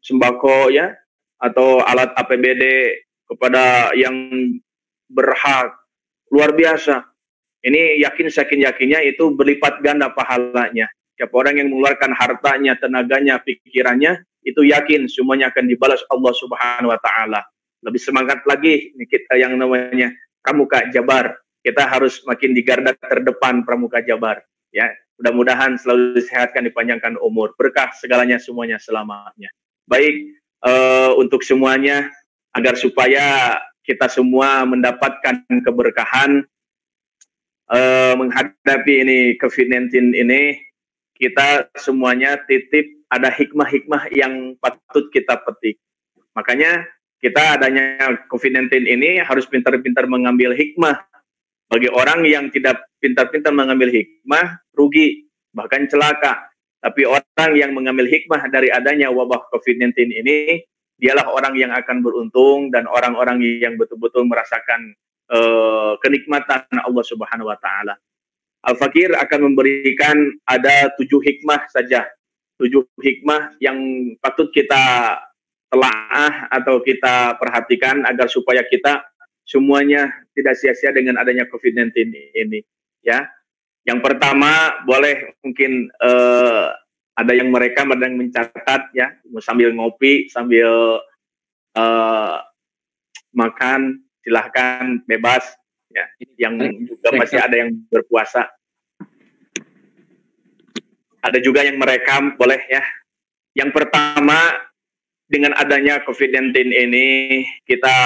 sembako ya, atau alat APBD kepada yang berhak. Luar biasa. Ini yakinnya itu berlipat ganda pahalanya. Siapa orang yang mengeluarkan hartanya, tenaganya, pikirannya, itu yakin semuanya akan dibalas Allah Subhanahu wa taala. Lebih semangat lagi kita yang namanya Pramuka Jabar. Kita harus makin di garda terdepan Pramuka Jabar. Ya, mudah-mudahan selalu disehatkan, dipanjangkan umur, berkah segalanya semuanya selamanya. Baik, untuk semuanya agar supaya kita semua mendapatkan keberkahan menghadapi ini COVID-19 ini, kita semuanya titip ada hikmah-hikmah yang patut kita petik. Makanya kita adanya COVID-19 ini harus pintar-pintar mengambil hikmah. Bagi orang yang tidak pintar-pintar mengambil hikmah, rugi, bahkan celaka. Tapi orang yang mengambil hikmah dari adanya wabah COVID-19 ini, dialah orang yang akan beruntung dan orang-orang yang betul-betul merasakan kenikmatan Allah Subhanahu wa taala. Al-Fakir akan memberikan ada 7 hikmah saja. 7 hikmah yang patut kita telaah atau kita perhatikan agar supaya kita semuanya tidak sia-sia dengan adanya COVID-19 ini ya. Yang pertama, boleh mungkin ada yang mereka sedang mencatat ya, sambil ngopi, sambil makan, silahkan bebas ya. Yang juga masih ada yang berpuasa, ada juga yang merekam, boleh ya. Yang pertama, dengan adanya COVID-19 ini, kita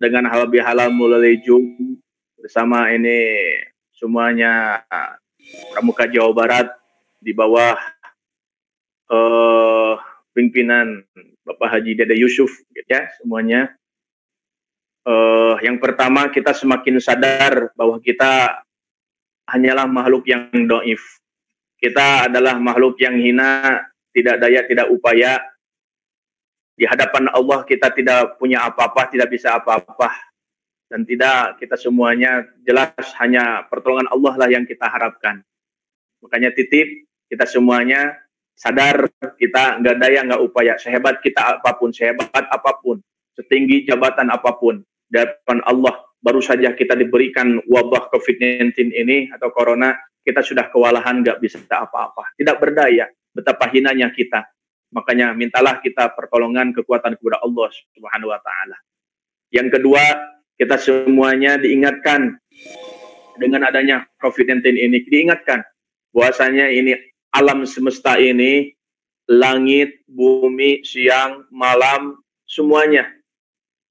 dengan halal mulai Zoom bersama ini semuanya Pramuka Jawa Barat di bawah pimpinan Bapak Haji Dede Yusuf ya semuanya. Yang pertama, kita semakin sadar bahwa kita hanyalah makhluk yang dhaif. Kita adalah makhluk yang hina, tidak daya, tidak upaya. Di hadapan Allah kita tidak punya apa-apa, tidak bisa apa-apa. Dan tidak, kita semuanya jelas hanya pertolongan Allah lah yang kita harapkan. Makanya titip, kita semuanya sadar kita nggak daya, nggak upaya. Sehebat kita apapun, sehebat apapun, setinggi jabatan apapun, di hadapan Allah, baru saja kita diberikan wabah COVID-19 ini atau corona, kita sudah kewalahan, nggak bisa apa-apa. Tidak berdaya, betapa hinanya kita. Makanya mintalah kita pertolongan, kekuatan kepada Allah Subhanahu wa taala. Yang kedua, kita semuanya diingatkan dengan adanya COVID-19 ini, diingatkan bahwasanya ini alam semesta ini, langit, bumi, siang, malam, semuanya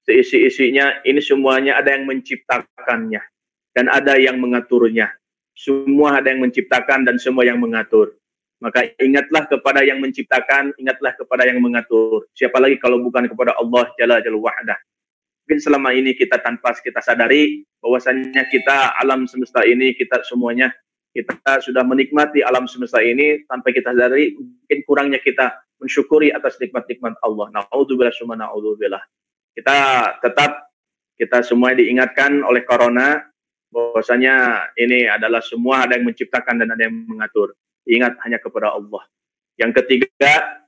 seisi-isinya ini semuanya ada yang menciptakannya dan ada yang mengaturnya. Semua ada yang menciptakan dan semua yang mengatur. Maka ingatlah kepada yang menciptakan, ingatlah kepada yang mengatur. Siapa lagi kalau bukan kepada Allah Jalla wahdah. Mungkin selama ini kita tanpa kita sadari bahwasanya kita alam semesta ini, kita semuanya, kita sudah menikmati alam semesta ini tanpa kita sadari. Mungkin kurangnya kita mensyukuri atas nikmat-nikmat Allah. Na'udzubillah summa na'udzubillah. Kita semua diingatkan oleh corona bahwasanya ini adalah semua ada yang menciptakan dan ada yang mengatur. Ingat hanya kepada Allah. Yang ketiga,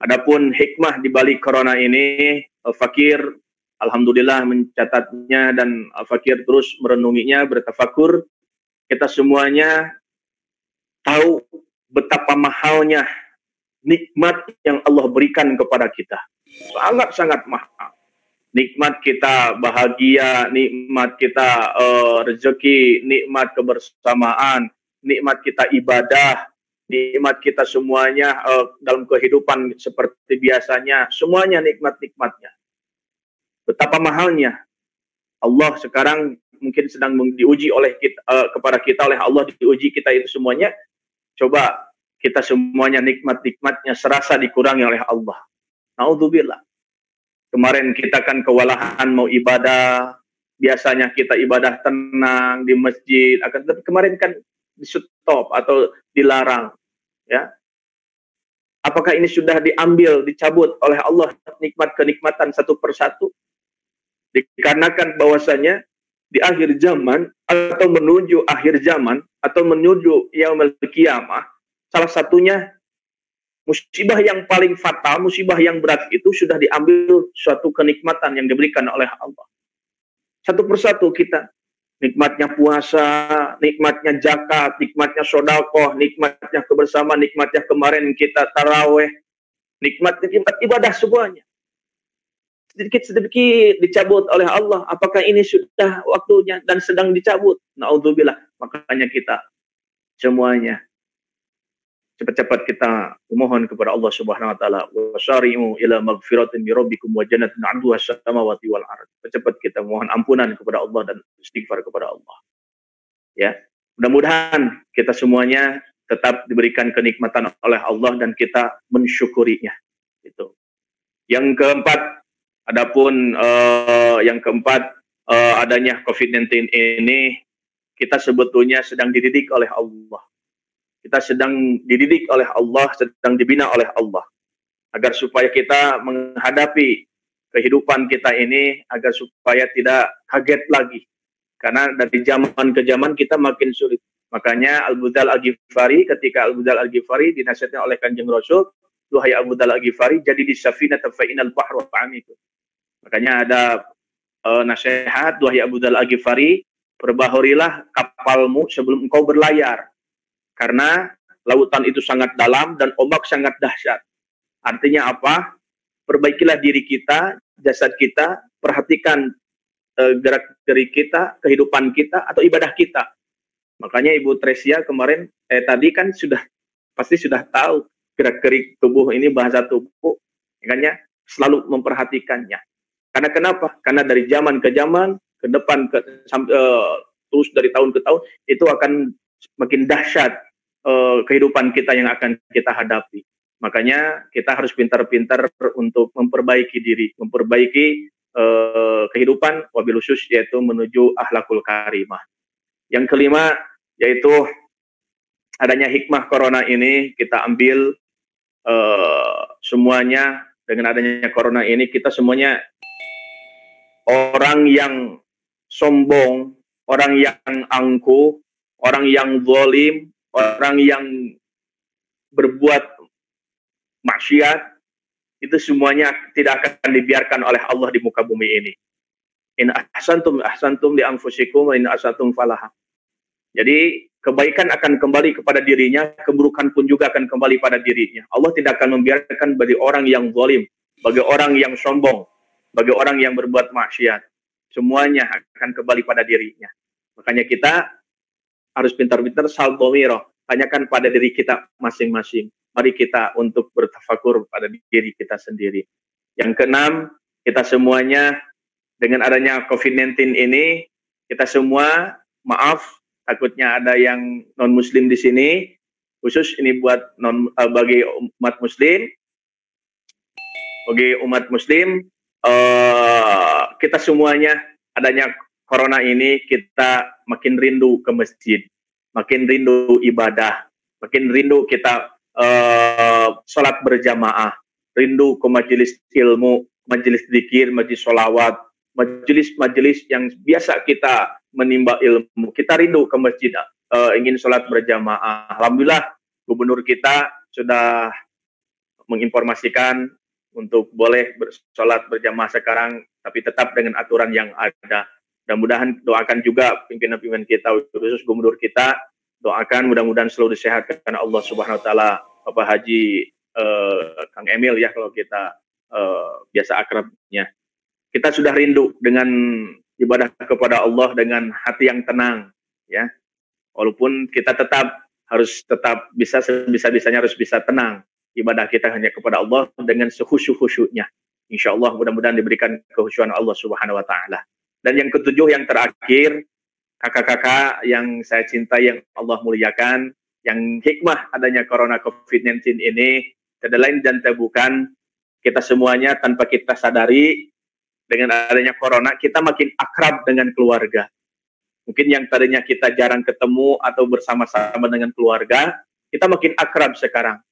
adapun hikmah di balik corona ini, Al-Fakir alhamdulillah mencatatnya dan Al-Fakir terus merenunginya, bertafakur. Kita semuanya tahu betapa mahalnya nikmat yang Allah berikan kepada kita. Sangat-sangat mahal. Nikmat kita bahagia, nikmat kita rezeki, nikmat kebersamaan, nikmat kita ibadah, nikmat kita semuanya dalam kehidupan seperti biasanya, semuanya nikmat-nikmatnya. Betapa mahalnya. Allah sekarang mungkin sedang diuji oleh kita, kepada kita oleh Allah, diuji kita itu semuanya. Coba kita semuanya nikmat-nikmatnya serasa dikurangi oleh Allah. Na'udzubillah. Kemarin kita kan kewalahan mau ibadah, biasanya kita ibadah tenang di masjid, tapi kemarin kan di stop atau dilarang, ya. Apakah ini sudah diambil, dicabut oleh Allah nikmat kenikmatan satu persatu? Dikarenakan bahwasanya di akhir zaman atau menuju akhir zaman atau menuju yaumul qiyamah, salah satunya musibah yang paling fatal, musibah yang berat itu sudah diambil suatu kenikmatan yang diberikan oleh Allah. Satu persatu kita, nikmatnya puasa, nikmatnya zakat, nikmatnya sedekah, nikmatnya kebersamaan, nikmatnya kemarin kita taraweh, nikmat ibadah semuanya. Sedikit-sedikit dicabut oleh Allah. Apakah ini sudah waktunya dan sedang dicabut? Na'udzubillah. Makanya kita semuanya cepat-cepat kita memohon kepada Allah Subhanahu wa taala, wasari'u ila magfiratin min rabbikum wa jannatin 'arduha as-samawati wal ardh. Cepat kita mohon ampunan kepada Allah dan istighfar kepada Allah. Ya. Mudah-mudahan kita semuanya tetap diberikan kenikmatan oleh Allah dan kita mensyukurinya. Itu. Yang keempat, adapun adanya COVID-19 ini, kita sebetulnya sedang dididik oleh Allah. Kita sedang dididik oleh Allah, sedang dibina oleh Allah. Agar supaya kita menghadapi kehidupan kita ini, agar supaya tidak kaget lagi. Karena dari zaman ke zaman kita makin sulit. Makanya Al-Budal Al-Ghifari, ketika Al-Budal Al-Ghifari dinasihatkan oleh Kanjeng Rasul, "Duhai Al-Budal Al-Ghifari, jadi di safinah fa'inal bahru fa'amiku." Makanya ada nasihat, "Duhai Al-Budal Al-Ghifari, perbaharilah kapalmu sebelum engkau berlayar. Karena lautan itu sangat dalam dan ombak sangat dahsyat." Artinya apa? Perbaikilah diri kita, jasad kita, perhatikan gerak-gerik kita, kehidupan kita, atau ibadah kita. Makanya Ibu Tresia kemarin, tadi kan pasti sudah tahu gerak-gerik tubuh ini, bahasa tubuh, makanya selalu memperhatikannya. Karena kenapa? Karena dari zaman ke zaman, ke depan, terus dari tahun ke tahun, itu akan makin dahsyat kehidupan kita yang akan kita hadapi. Makanya kita harus pintar-pintar untuk memperbaiki diri, memperbaiki kehidupan, wabil khusus yaitu menuju akhlakul karimah. Yang kelima yaitu adanya hikmah corona ini, kita ambil semuanya. Dengan adanya corona ini kita semuanya orang yang sombong, orang yang angkuh, orang yang zalim, orang yang berbuat maksiat, itu semuanya tidak akan dibiarkan oleh Allah di muka bumi ini. In ahsantum li anfusikum wa in asatum falaha. Jadi kebaikan akan kembali kepada dirinya, keburukan pun juga akan kembali pada dirinya. Allah tidak akan membiarkan bagi orang yang zalim, bagi orang yang sombong, bagi orang yang berbuat maksiat. Semuanya akan kembali pada dirinya. Makanya kita harus pintar-pintar saldomiro, tanyakan pada diri kita masing-masing. Mari kita untuk bertafakur pada diri kita sendiri. Yang keenam, kita semuanya dengan adanya COVID-19 ini, kita semua, maaf, takutnya ada yang non-muslim di sini, khusus ini buat bagi umat muslim. Bagi umat muslim, kita semuanya adanya corona ini, kita makin rindu ke masjid, makin rindu ibadah, makin rindu kita sholat berjamaah, rindu ke majelis ilmu, majelis zikir, majelis sholawat, majelis-majelis yang biasa kita menimba ilmu. Kita rindu ke masjid, ingin sholat berjamaah. Alhamdulillah, gubernur kita sudah menginformasikan untuk boleh sholat berjamaah sekarang, tapi tetap dengan aturan yang ada. Mudah-mudahan doakan juga pimpinan-pimpinan kita, khusus gubernur kita, doakan mudah-mudahan selalu disehatkan karena Allah Subhanahu Wa Taala. Bapak Haji Kang Emil ya kalau kita biasa akrabnya. Kita sudah rindu dengan ibadah kepada Allah dengan hati yang tenang, ya. Walaupun kita harus tetap bisa sebisa-bisanya harus bisa tenang. Ibadah kita hanya kepada Allah dengan sekhusyuk-khusyuknya. Insya Allah mudah-mudahan diberikan kehusyuan Allah Subhanahu Wa Taala. Dan yang ketujuh, yang terakhir, kakak-kakak yang saya cintai, yang Allah muliakan, yang hikmah adanya Corona COVID-19 ini, tidak lain dan tidak bukan, kita semuanya tanpa kita sadari, dengan adanya Corona, kita makin akrab dengan keluarga. Mungkin yang tadinya kita jarang ketemu atau bersama-sama dengan keluarga, kita makin akrab sekarang.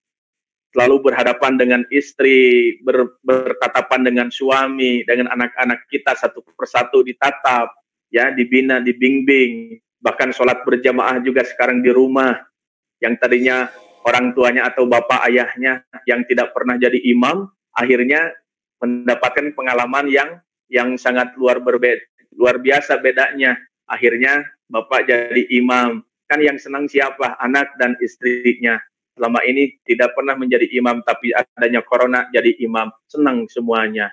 Selalu berhadapan dengan istri, bertatapan dengan suami, dengan anak-anak kita satu persatu ditatap, ya, dibina, dibimbing, bahkan sholat berjamaah juga sekarang di rumah. Yang tadinya orang tuanya atau bapak ayahnya yang tidak pernah jadi imam, akhirnya mendapatkan pengalaman yang sangat luar biasa bedanya. Akhirnya bapak jadi imam. Kan yang senang siapa? Anak dan istrinya. Selama ini tidak pernah menjadi imam, tapi adanya Corona jadi imam. Senang semuanya.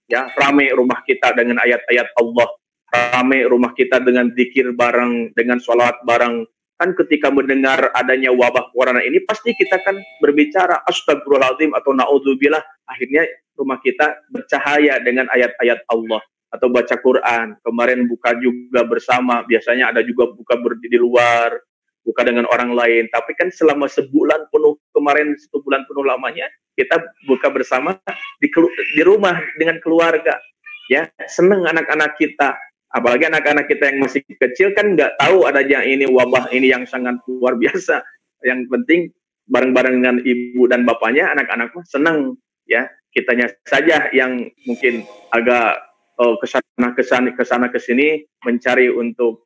Ya, ramai rumah kita dengan ayat-ayat Allah. Ramai rumah kita dengan zikir bareng, dengan sholawat bareng. Kan ketika mendengar adanya wabah Corona ini, pasti kita kan berbicara astagfirullahaladzim atau na'udzubillah. Akhirnya rumah kita bercahaya dengan ayat-ayat Allah. Atau baca Quran. Kemarin buka juga bersama. Biasanya ada juga buka di luar. Buka dengan orang lain. Tapi kan selama sebulan penuh, kemarin 1 bulan penuh lamanya, kita buka bersama di rumah dengan keluarga. Ya, senang anak-anak kita. Apalagi anak-anak kita yang masih kecil kan nggak tahu adanya ini wabah ini yang sangat luar biasa. Yang penting bareng-bareng dengan ibu dan bapaknya, anak-anak senang. Ya, kitanya saja yang mungkin agak kesana kesini mencari untuk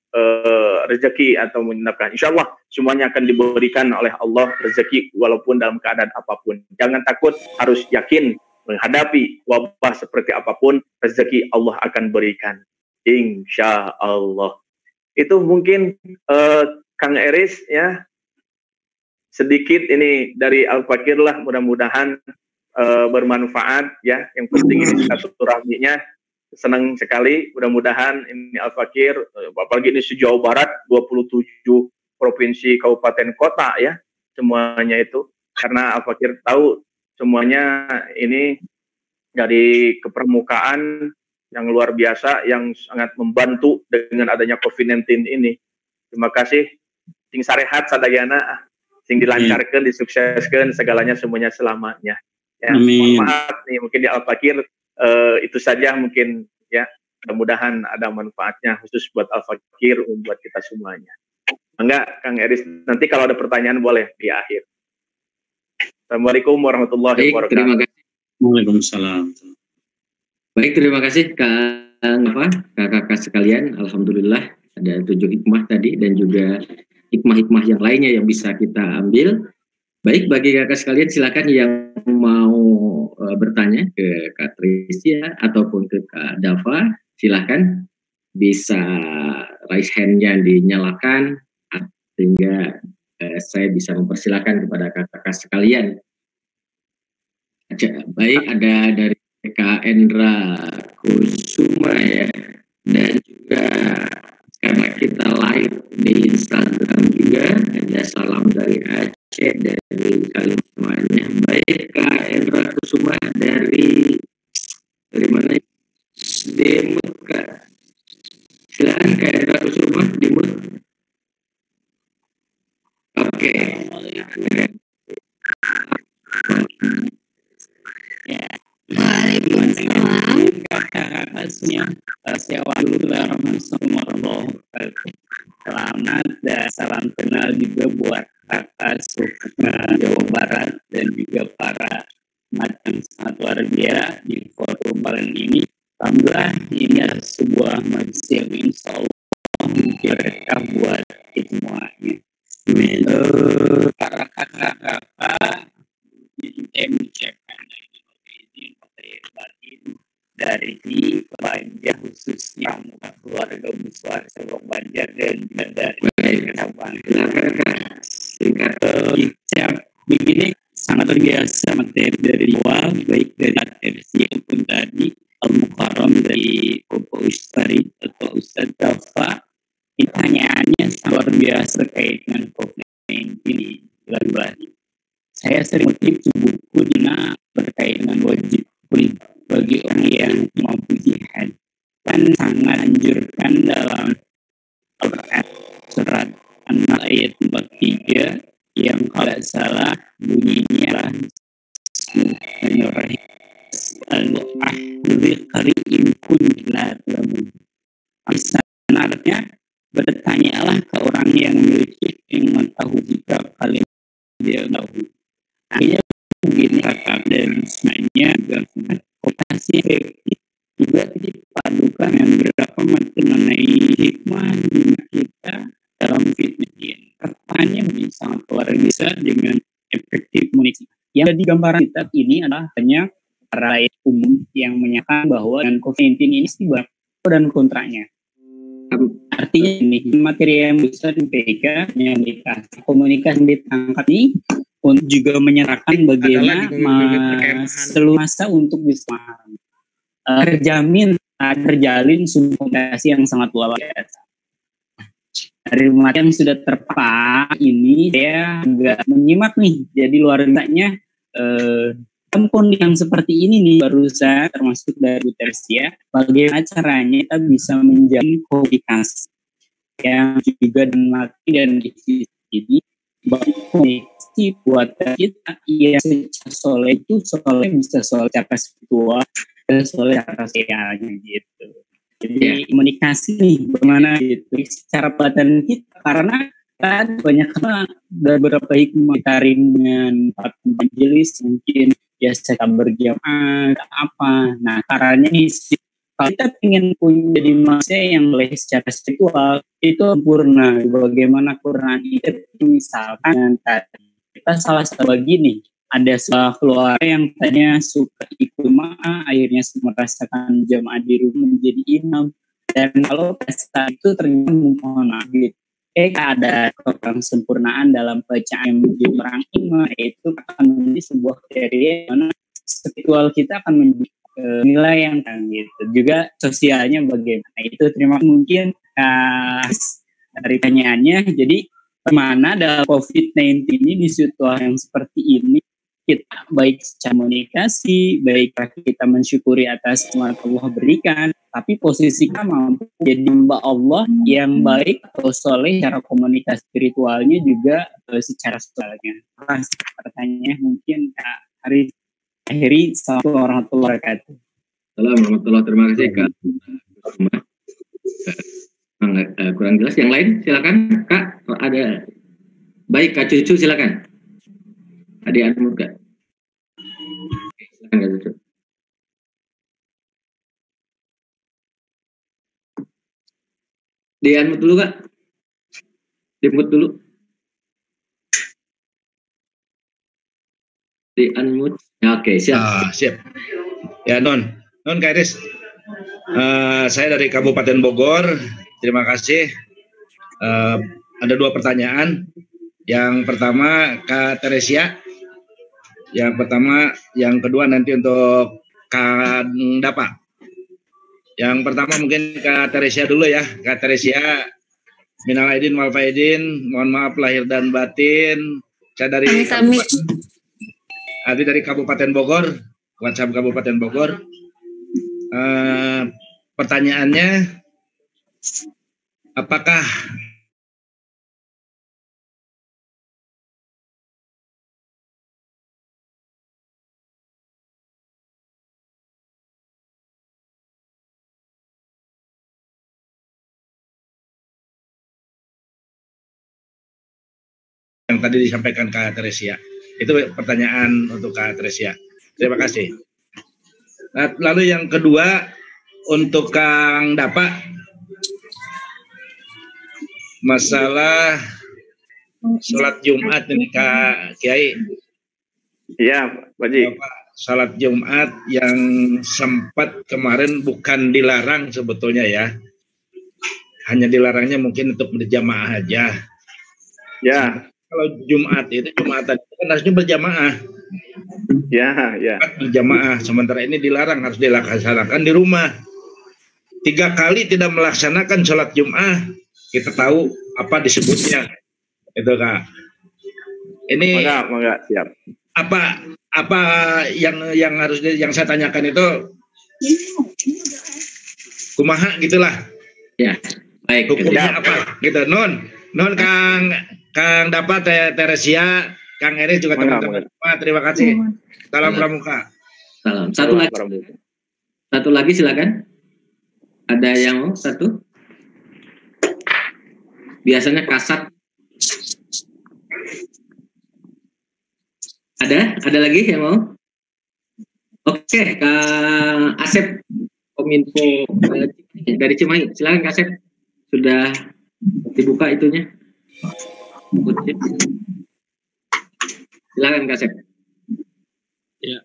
rezeki atau menafkah. Insya Allah semuanya akan diberikan oleh Allah rezeki walaupun dalam keadaan apapun. Jangan takut, harus yakin menghadapi wabah seperti apapun, rezeki Allah akan berikan. Insya Allah. Itu mungkin Kang Eris ya, sedikit ini dari Al-Fakir lah, mudah-mudahan bermanfaat ya. Yang penting ini silaturahminya. Senang sekali, mudah-mudahan ini Al-Fakir, apalagi ini sejauh barat, 27 provinsi, kabupaten, kota ya, semuanya itu. Karena Al-Fakir tahu semuanya ini dari kepermukaan yang luar biasa, yang sangat membantu dengan adanya COVID-19 ini. Terima kasih, sing sarehat sadayana, sing dilancarkan, disukseskan, segalanya semuanya selamanya. Ya, mohon maaf nih, mungkin di Al-Fakir itu saja mungkin ya, mudah-mudahan ada manfaatnya khusus buat Al-Fakir, buat kita semuanya. Enggak, Kang Eris, nanti kalau ada pertanyaan boleh di akhir. Assalamualaikum warahmatullahi wabarakatuh. Terima kasih. Waalaikumsalam. Baik, terima kasih kakak-kakak sekalian. Alhamdulillah ada 7 hikmah tadi dan juga hikmah-hikmah yang lainnya yang bisa kita ambil. Baik, bagi kakak sekalian silakan yang mau bertanya ke Kak Tricia ataupun ke Kak Dava, silakan bisa raise hand-nya dinyalakan sehingga saya bisa mempersilakan kepada kakak sekalian. Baik, ada dari Kak Endra Kusuma ya, dan juga karena kita live di Instagram juga ada salam dari Aceh, dari Kalimantan. Baik, Kak Endra Kusuma dari mana? Demut, Kak. Silakan Kak Endra Kusuma, Demut. Oke. Ya. Waalaikumsalam. Kakak-kakaknya, Assalamualaikum warahmatullahi wabarakatuh. Selamat dan salam kenal juga buat kakak Sukma Jawa Barat dan juga para matang sangat luar biasa di forum malam ini. Alhamdulillah ini adalah sebuah majelis yang insya Allah berkah buat kita semuanya. Para kakak-kakak saya mengucapkan izin batin dari Banjar khususnya keluarga besar Sabang Banjar dan dari Sabang. Singkat begini sangat terbiasa materi dari awal baik dari versi maupun tadi Al-Mukarram dari Bapak Ustadz atau Ustadz Dafa. Pertanyaannya sangat luar biasa terkait dengan COVID-19. Saya sering mengutip buku Dina berkait dengan wajib kulit bagi orang yang mampu jihad, dan sangat anjurkan dalam Al-Quran surat An-Nahl ayat 43 yang kalau salah bunyinya Bismillahirrahmanirrahim al-ahli kun la lamun. Artinya bertanyalah ke orang yang memiliki ilmu tahu jika kalian dia tahu. Akhirnya begini kata dan sebenarnya komunikasi efektif juga dipadukan dengan beberapa materi mengenai hikmah kita dalam fitnah. Katanya sangat luar biasa dengan efektif komunikasi. Yang di gambaran kita ini adalah hanya rakyat umum yang menyatakan bahwa dengan COVID-19 ini sebab dan kontranya. Artinya ini materi yang besar di PK yang komunikasi ditangkap ini untuk juga menyerahkan bagaimana seluruh masa untuk bisa terjalin komunikasi yang sangat luar biasa. Dari materi yang sudah terpapar ini saya agak menyimak nih, jadi luar biasanya kondisi yang seperti ini nih barusan termasuk dari Tersia, bagaimana caranya kita bisa menjalin komunikasi yang juga dan mati dan ini komunikasi buat kita ya secara soleh itu soleh bisa soleh secara spiritual dan soleh secara sosialnya gitu. Jadi komunikasi nih bagaimana gitu secara badan kita, karena kan banyak beberapa hikmah dengan empat majelis mungkin ya saya berjamaah apa. Nah caranya nih kalau kita ingin punya jadi manusia yang boleh secara spiritual itu sempurna. Bagaimana Quran itu misalkan tadi kita salah satu begini, ada sebuah keluarga yang tadinya suka ikut jamaah, akhirnya merasakan jamaah di rumah menjadi imam, dan kalau pesta itu ternyata mumpona gitu. Ada kurang sempurnaan dalam bacaan menjadi orang imam, itu akan menjadi sebuah kriteria mana spiritual kita akan menjadi nilai yang gitu. Juga sosialnya bagaimana itu terima mungkin dari pertanyaannya. Jadi kemana dalam COVID-19 ini di situasi yang seperti ini kita baik secara komunikasi, baik kita mensyukuri atas yang Allah berikan, tapi posisi kita mampu jadi hamba Allah yang baik atau soleh secara komunikasi spiritualnya juga secara sosialnya. Pertanyaannya mungkin Kak Haris akhiri. Assalamualaikum warahmatullahi wabarakatuh. Assalamualaikum, terima kasih Kak. Kurang jelas. Yang lain silakan Kak. Ada baik Kak Cucu silakan. Adik Anmur Kak. Silakan Kak Cucu. Di unmute dulu Kak. Di unmute dulu. Di unmute. Oke, siap. Siap. Ya Non Kak Iris. Saya dari Kabupaten Bogor. Terima kasih. Ada dua pertanyaan. Yang pertama Kak Teresia. Yang kedua nanti untuk Kak Dapa. Yang pertama mungkin Kak Teresia dulu ya. Kak Teresia, minal aidin wal faidin, mohon maaf lahir dan batin. Saya dari Kabupaten Bogor, WhatsApp Kabupaten Bogor. Pertanyaannya, apakah yang yang tadi disampaikan Kak Teresia. Itu pertanyaan untuk Kak Teresia. Terima kasih. Nah, lalu yang kedua untuk Kang Dapa, masalah sholat Jumat ini Kak Kiai. Iya, Pak Haji. Sholat Jumat yang sempat kemarin bukan dilarang sebetulnya ya. Hanya dilarangnya mungkin untuk berjamaah aja. Ya. Kalau Jumat itu Jumatan itu kan harusnya berjamaah. Ya, ya. Berjamaah. Sementara ini dilarang, harus dilaksanakan di rumah. 3 kali tidak melaksanakan sholat Jumat, kita tahu apa disebutnya. Itu Kak. Ini Mangga, siap. Apa yang harus yang saya tanyakan itu kumaha gitulah. Ya, baik. Hukumnya apa? Gitu. Non Kang Dapa, Teresia, Kang Eris juga teman-teman. Terima kasih. Salam pramuka. Salam. Satu lagi silakan. Ada yang mau satu? Biasanya kasat. Ada lagi yang mau? Oke, Kang Asep, Kominfo dari Cimahi. Silakan Kak Asep. Sudah dibuka itunya. Silakan Kak Asep. Ya,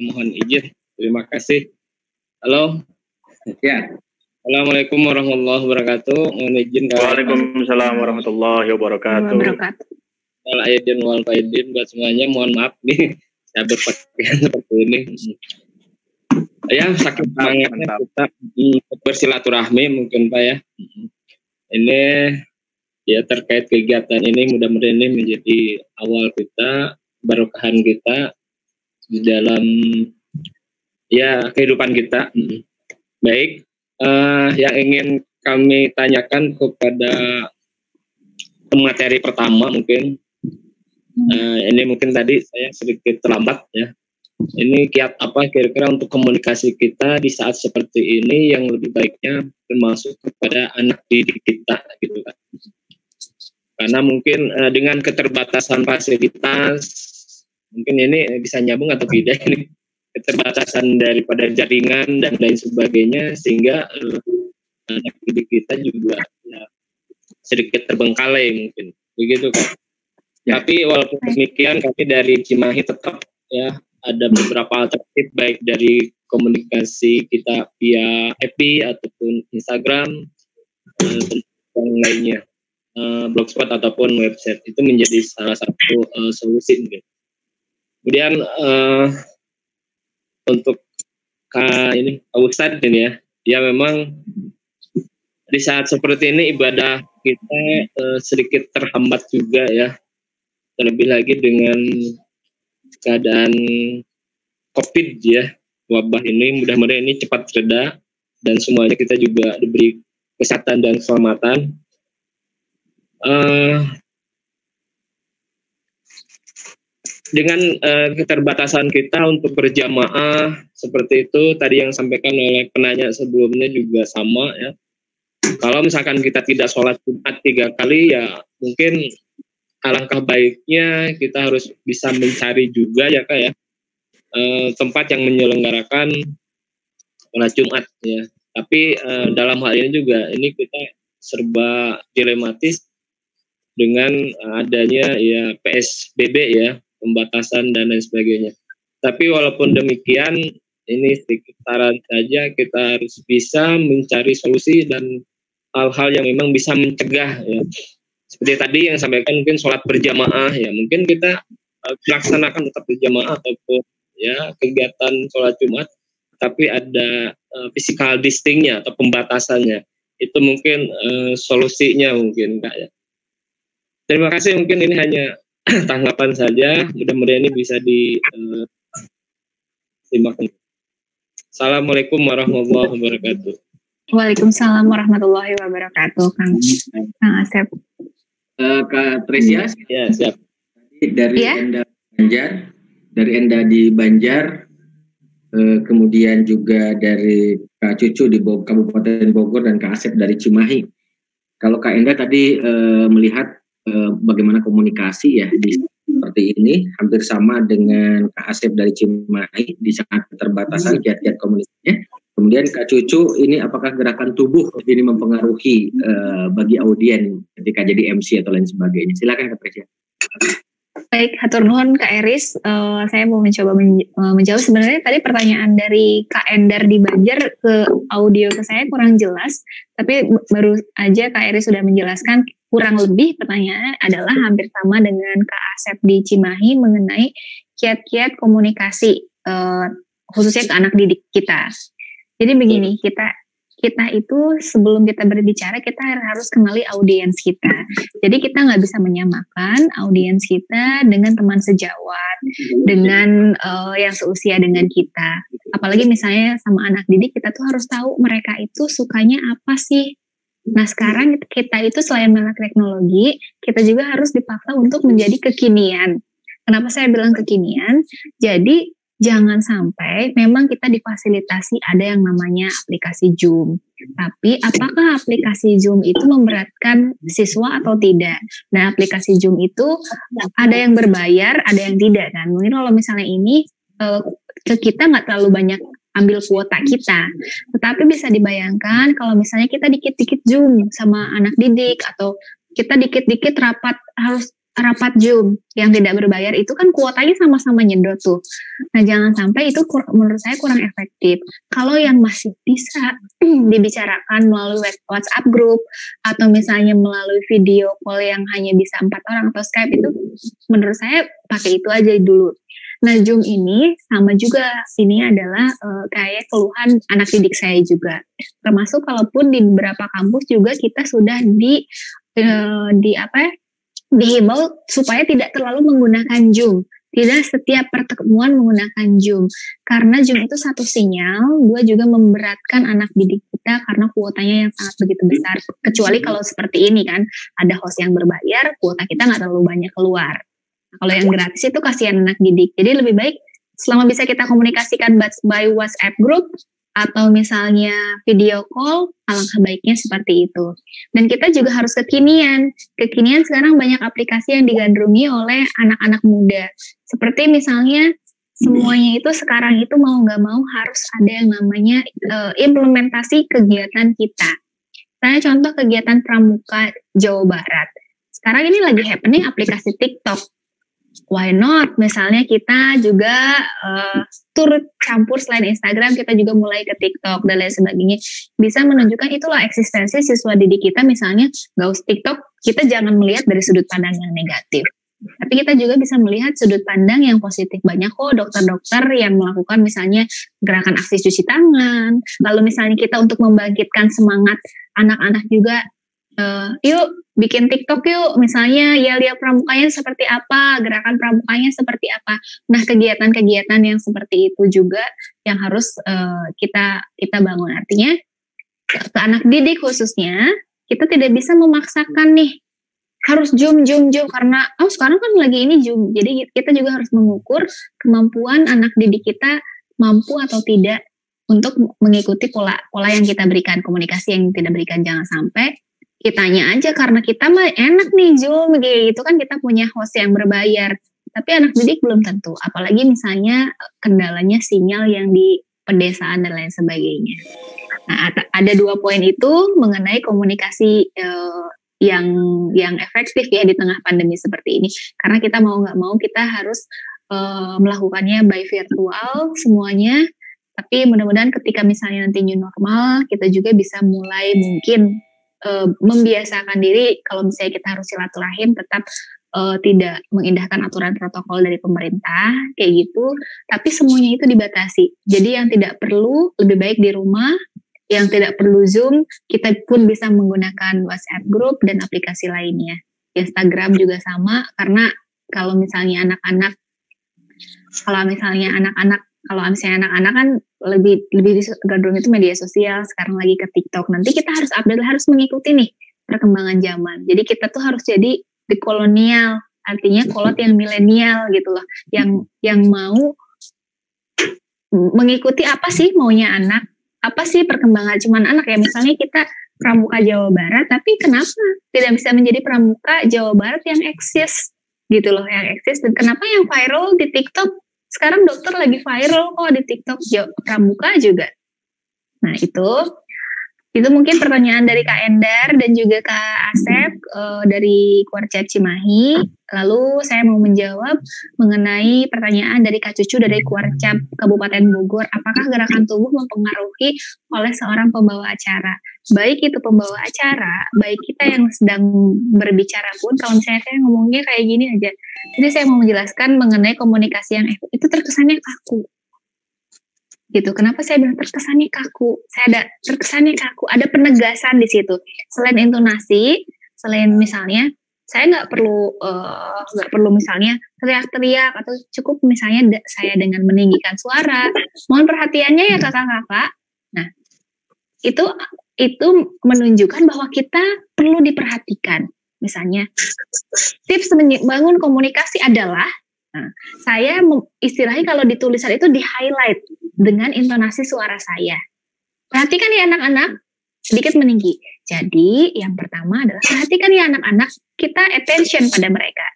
mohon izin. Terima kasih. Halo. Ya. Assalamualaikum warahmatullahi wabarakatuh. Mohon izin. Waalaikumsalam warahmatullahi wabarakatuh. Wal aidin wal faidin buat semuanya. Mohon maaf nih, saya berpakaian seperti ini. Ya, sakit semangatnya kita bersilaturahmi mungkin Pak ya. Ini ya terkait kegiatan ini, mudah-mudahan ini menjadi awal kita, barokahan kita di dalam ya kehidupan kita. Baik, yang ingin kami tanyakan kepada materi pertama mungkin ini mungkin tadi saya sedikit terlambat ya. Ini kiat apa kira-kira untuk komunikasi kita di saat seperti ini yang lebih baiknya termasuk kepada anak didik kita gitu kan. Karena mungkin dengan keterbatasan fasilitas mungkin ini bisa nyambung atau tidak ini keterbatasan daripada jaringan dan lain sebagainya sehingga anak didik kita juga ya, sedikit terbengkalai mungkin begitu kan. Ya. Tapi walaupun demikian kami dari Cimahi tetap ya ada beberapa alternatif baik dari komunikasi kita via FB ataupun Instagram dan lainnya blogspot ataupun website itu menjadi salah satu solusi mungkin. Kemudian untuk ini Ustadz ini ya memang di saat seperti ini ibadah kita sedikit terhambat juga ya, terlebih lagi dengan keadaan COVID ya, wabah ini mudah-mudahan ini cepat reda dan semuanya kita juga diberi kesehatan dan keselamatan. Dengan keterbatasan kita untuk berjamaah seperti itu tadi yang disampaikan oleh penanya sebelumnya juga sama ya. Kalau misalkan kita tidak sholat Jumat 3 kali ya mungkin alangkah baiknya kita harus bisa mencari juga ya Kak ya tempat yang menyelenggarakan sholat Jumat ya. Tapi dalam hal ini juga ini kita serba dilematis dengan adanya ya PSBB ya, pembatasan dan lain sebagainya. Tapi walaupun demikian ini sedikit saran saja, kita harus bisa mencari solusi dan hal-hal yang memang bisa mencegah ya. Seperti tadi yang sampaikan mungkin sholat berjamaah ya, mungkin kita laksanakan tetap berjamaah ataupun ya kegiatan sholat Jumat, tapi ada physical distancing-nya atau pembatasannya. Itu mungkin solusinya mungkin Kak ya. Terima kasih, mungkin ini hanya tanggapan saja, mudah-mudahan ini bisa disimak. Assalamualaikum warahmatullahi wabarakatuh. Waalaikumsalam warahmatullahi wabarakatuh, Kang Asep. Kak Tresia, ya siap. Dari Enda Banjar, di Banjar, kemudian juga dari Kak Cucu di Kabupaten Bogor dan Kak Asep dari Cimahi. Kalau Kak Enda tadi melihat bagaimana komunikasi ya di seperti ini, hampir sama dengan Kak Asep dari Cimahi di saat keterbatasan kiat-kiat komunikasinya. Kemudian Kak Cucu, ini apakah gerakan tubuh ini mempengaruhi bagi audien ketika jadi MC atau lain sebagainya? Silakan Kak Presiden. Baik, hatur nuhun Kak Eris. Saya mau mencoba menjawab. Sebenarnya tadi pertanyaan dari Kak Endar di Banjar ke audio ke saya kurang jelas, tapi baru aja Kak Eris sudah menjelaskan kurang lebih pertanyaannya adalah hampir sama dengan Kak Asep di Cimahi mengenai kiat-kiat komunikasi khususnya ke anak didik kita. Jadi begini, kita itu sebelum kita berbicara kita harus kenali audiens kita. Jadi kita nggak bisa menyamakan audiens kita dengan teman sejawat, dengan yang seusia dengan kita. Apalagi misalnya sama anak didik, kita tuh harus tahu mereka itu sukanya apa sih. Nah sekarang kita itu selain melek teknologi, kita juga harus dipaksa untuk menjadi kekinian. Kenapa saya bilang kekinian? Jadi jangan sampai memang kita difasilitasi ada yang namanya aplikasi Zoom. Tapi apakah aplikasi Zoom itu memberatkan siswa atau tidak? Nah aplikasi Zoom itu ada yang berbayar, ada yang tidak kan. Mungkin kalau misalnya ini ke kita nggak terlalu banyak ambil kuota kita. Tetapi bisa dibayangkan kalau misalnya kita dikit-dikit Zoom sama anak didik atau kita dikit-dikit harus rapat Zoom yang tidak berbayar, itu kan kuotanya sama-sama nyedot tuh. Nah jangan sampai itu menurut saya kurang efektif. Kalau yang masih bisa dibicarakan melalui WhatsApp group atau misalnya melalui video call yang hanya bisa 4 orang atau Skype, itu menurut saya pakai itu aja dulu. Nah Zoom ini sama juga, ini adalah kayak keluhan anak didik saya juga. Termasuk kalaupun di beberapa kampus juga kita sudah dihimbau supaya tidak terlalu menggunakan Zoom. Tidak setiap pertemuan menggunakan Zoom. Karena Zoom itu satu sinyal, dua juga memberatkan anak didik kita karena kuotanya yang sangat begitu besar. Kecuali kalau seperti ini kan, ada host yang berbayar, kuota kita nggak terlalu banyak keluar. Kalau yang gratis itu kasihan anak didik. Jadi lebih baik selama bisa kita komunikasikan by WhatsApp group atau misalnya video call, alangkah baiknya seperti itu. Dan kita juga harus kekinian. Kekinian sekarang banyak aplikasi yang digandrungi oleh anak-anak muda. Seperti misalnya semuanya itu sekarang itu mau nggak mau harus ada yang namanya implementasi kegiatan kita. Saya contoh kegiatan Pramuka Jawa Barat. Sekarang ini lagi happening aplikasi TikTok. Why not? Misalnya kita juga turut campur selain Instagram, kita juga mulai ke TikTok dan lain sebagainya. Bisa menunjukkan itulah eksistensi siswa didik kita. Misalnya nggak usah TikTok, kita jangan melihat dari sudut pandang yang negatif. Tapi kita juga bisa melihat sudut pandang yang positif. Banyak kok dokter-dokter yang melakukan misalnya gerakan aksi cuci tangan. Lalu misalnya kita untuk membangkitkan semangat anak-anak juga, yuk bikin TikTok yuk, misalnya ya lihat pramukanya seperti apa, gerakan pramukanya seperti apa. Nah kegiatan-kegiatan yang seperti itu juga yang harus kita bangun. Artinya ke anak didik khususnya kita tidak bisa memaksakan nih harus Zoom karena sekarang kan lagi ini Zoom. Jadi kita juga harus mengukur kemampuan anak didik kita mampu atau tidak untuk mengikuti pola yang kita berikan, komunikasi yang kita berikan. Jangan sampai kitanya aja karena kita mah enak nih Zoom gitu kan, kita punya host yang berbayar, tapi anak didik belum tentu. Apalagi misalnya kendalanya sinyal yang di pedesaan dan lain sebagainya. Nah ada 2 poin itu mengenai komunikasi yang efektif ya di tengah pandemi seperti ini. Karena kita mau nggak mau kita harus melakukannya by virtual semuanya. Tapi mudah-mudahan ketika misalnya nanti new normal, kita juga bisa mulai mungkin membiasakan diri kalau misalnya kita harus silaturahim tetap tidak mengindahkan aturan protokol dari pemerintah kayak gitu, tapi semuanya itu dibatasi. Jadi yang tidak perlu lebih baik di rumah, yang tidak perlu Zoom kita pun bisa menggunakan WhatsApp group dan aplikasi lainnya. Instagram juga sama, karena kalau misalnya anak-anak kan lebih gandrung itu media sosial, sekarang lagi ke TikTok. Nanti kita harus update, harus mengikuti nih perkembangan zaman. Jadi kita tuh harus jadi the kolonial, artinya kolot yang milenial gitu loh, yang mau mengikuti apa sih maunya anak, apa sih perkembangan cuman anak ya. Misalnya kita pramuka Jawa Barat, tapi kenapa tidak bisa menjadi pramuka Jawa Barat yang eksis gitu loh, yang eksis. Dan kenapa yang viral di TikTok sekarang dokter lagi viral kok di TikTok pramuka juga. Nah itu mungkin pertanyaan dari Kak Endar dan juga Kak Asep dari Kuarcap Cimahi. Lalu saya mau menjawab mengenai pertanyaan dari Kak Cucu dari Kuarcap Kabupaten Bogor. Apakah gerakan tubuh mempengaruhi oleh seorang pembawa acara? Baik itu pembawa acara, baik kita yang sedang berbicara pun, kalau misalnya saya ngomongnya kayak gini aja. Jadi saya mau menjelaskan mengenai komunikasi yang itu terkesannya kaku. Gitu. Kenapa saya bilang terkesannya kaku? Terkesannya kaku. Ada penegasan di situ. Selain intonasi, selain misalnya saya nggak perlu misalnya teriak-teriak atau cukup misalnya saya dengan meninggikan suara. Mohon perhatiannya ya kakak-kakak. Nah, itu menunjukkan bahwa kita perlu diperhatikan. Misalnya tips membangun komunikasi adalah saya istilahnya kalau di tulisan itu di-highlight dengan intonasi suara saya. Perhatikan ya anak-anak, sedikit meninggi. Jadi yang pertama adalah perhatikan ya anak-anak, kita attention pada mereka.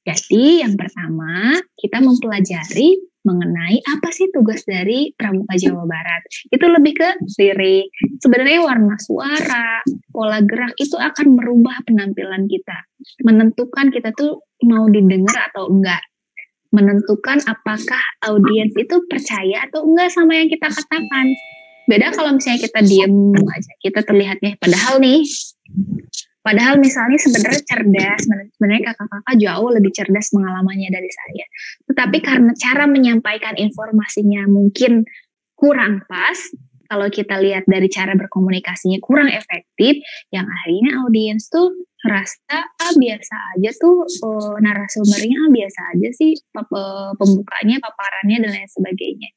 Jadi yang pertama kita mempelajari mengenai apa sih tugas dari Pramuka Jawa Barat. Itu lebih ke lirik. Sebenarnya warna suara, pola gerak itu akan merubah penampilan kita. Menentukan kita tuh mau didengar atau enggak. Menentukan apakah audiens itu percaya atau enggak sama yang kita katakan. Beda kalau misalnya kita diem aja, kita terlihatnya padahal misalnya sebenarnya cerdas, sebenarnya kakak-kakak jauh lebih cerdas pengalamannya dari saya. Tetapi karena cara menyampaikan informasinya mungkin kurang pas, kalau kita lihat dari cara berkomunikasinya kurang efektif, yang akhirnya audiens tuh rasa biasa aja tuh, narasumbernya biasa aja sih, pembukanya, paparannya dan lain sebagainya.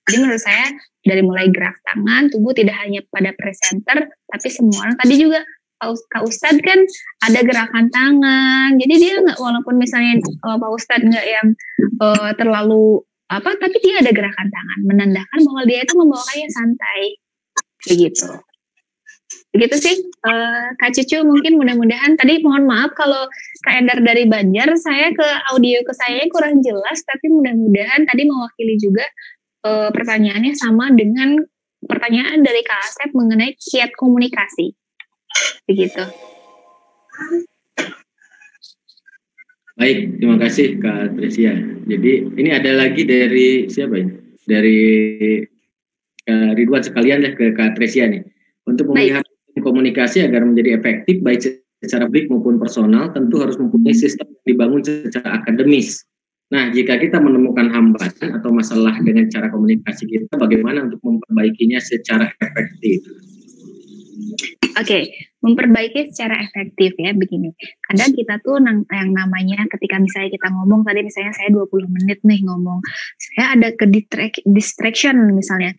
Jadi menurut saya dari mulai gerak tangan, tubuh tidak hanya pada presenter, tapi semua orang. Tadi juga Kak Ustadz kan ada gerakan tangan, jadi dia nggak, walaupun misalnya Pak Ustadz nggak yang terlalu tapi dia ada gerakan tangan, menandakan bahwa dia itu membawanya santai, begitu. Begitu sih, Kak Cucu, mungkin mudah-mudahan tadi mohon maaf kalau Kak Endar dari Banjar, saya ke audio ke saya kurang jelas, tapi mudah-mudahan tadi mewakili juga pertanyaannya sama dengan pertanyaan dari Kak Asep mengenai kiat komunikasi, begitu. Baik, terima kasih Kak Tresia. Jadi ini ada lagi dari siapa ini? Dari Ridwan sekalian ya ke Kak Tresia nih. Untuk memelihara komunikasi agar menjadi efektif baik secara publik maupun personal, tentu harus mempunyai sistem yang dibangun secara akademis. Nah, jika kita menemukan hambatan atau masalah dengan cara komunikasi kita, bagaimana untuk memperbaikinya secara efektif? Oke, memperbaiki secara efektif ya, begini. Kadang kita tuh yang namanya ketika misalnya kita ngomong, tadi misalnya saya 20 menit nih ngomong, saya ada ke distraction misalnya,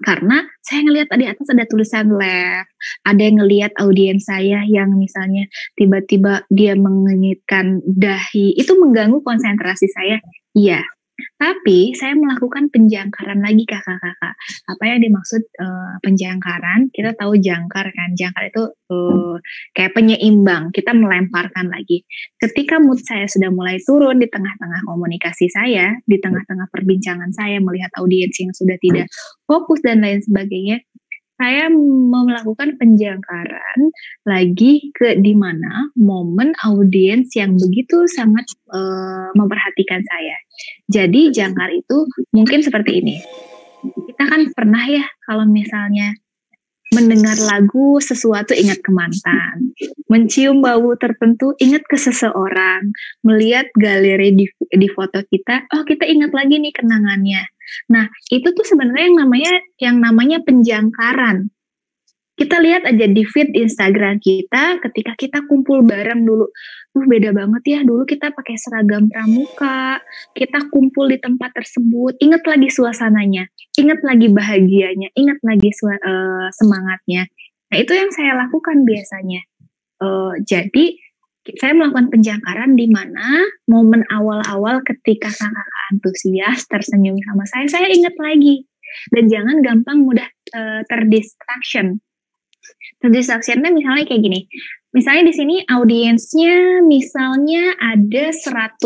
karena saya ngelihat di atas ada tulisan left, ada yang ngelihat audiens saya yang misalnya tiba-tiba dia mengenyitkan dahi, itu mengganggu konsentrasi saya, iya. Tapi saya melakukan penjangkaran lagi kakak-kakak. Apa yang dimaksud penjangkaran? Kita tahu jangkar kan, jangkar itu kayak penyeimbang, kita melemparkan lagi. Ketika mood saya sudah mulai turun di tengah-tengah komunikasi saya, di tengah-tengah perbincangan saya, melihat audiens yang sudah tidak fokus dan lain sebagainya, saya melakukan penjangkaran lagi ke di mana momen audiens yang begitu sangat memperhatikan saya. Jadi jangkar itu mungkin seperti ini. Kita kan pernah ya kalau misalnya mendengar lagu sesuatu ingat ke mantan, mencium bau tertentu ingat ke seseorang, melihat galeri di foto kita, oh kita ingat lagi nih kenangannya. Nah, itu tuh sebenarnya yang namanya penjangkaran. Kita lihat aja di feed Instagram kita ketika kita kumpul bareng dulu. Beda banget ya, dulu kita pakai seragam pramuka, kita kumpul di tempat tersebut, ingat lagi suasananya, ingat lagi bahagianya, ingat lagi semangatnya. Nah, itu yang saya lakukan biasanya. Jadi, saya melakukan penjangkaran di mana momen awal-awal ketika kakak antusias tersenyum sama saya ingat lagi. Dan jangan gampang mudah terdistraction. Terdistraksinya misalnya kayak gini. Misalnya di sini audiensnya misalnya ada 100.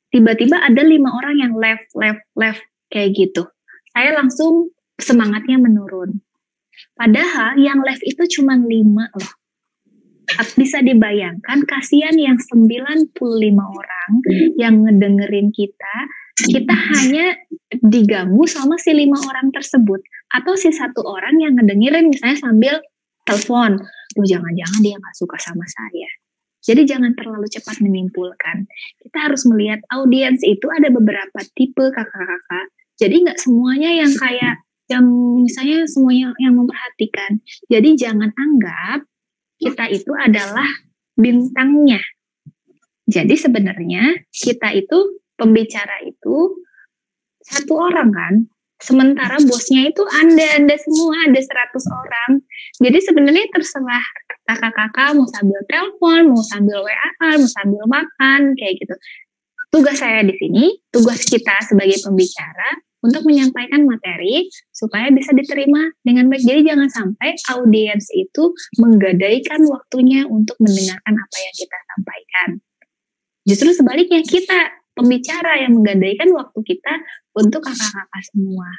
Tiba-tiba ada 5 orang yang left kayak gitu. Saya langsung semangatnya menurun. Padahal yang left itu cuma 5 loh. Bisa dibayangkan kasihan yang 95 orang yang ngedengerin kita hanya diganggu sama si 5 orang tersebut. Atau si 1 orang yang ngedengerin misalnya sambil telepon. Jangan-jangan dia gak suka sama saya. Jadi jangan terlalu cepat menyimpulkan. Kita harus melihat audiens itu ada beberapa tipe kakak-kakak. Jadi gak semuanya yang kayak, yang misalnya semuanya yang memperhatikan. Jadi jangan anggap kita itu adalah bintangnya. Jadi sebenarnya kita itu, pembicara itu 1 orang kan. Sementara bosnya itu Anda semua, ada 100 orang. Jadi sebenarnya terserah kakak-kakak mau sambil telepon, mau sambil WA-an, mau sambil makan, kayak gitu. Tugas saya di sini, tugas kita sebagai pembicara untuk menyampaikan materi supaya bisa diterima dengan baik. Jadi jangan sampai audiens itu menggadaikan waktunya untuk mendengarkan apa yang kita sampaikan. Justru sebaliknya, kita pembicara yang menggadaikan waktu kita untuk kakak-kakak semua.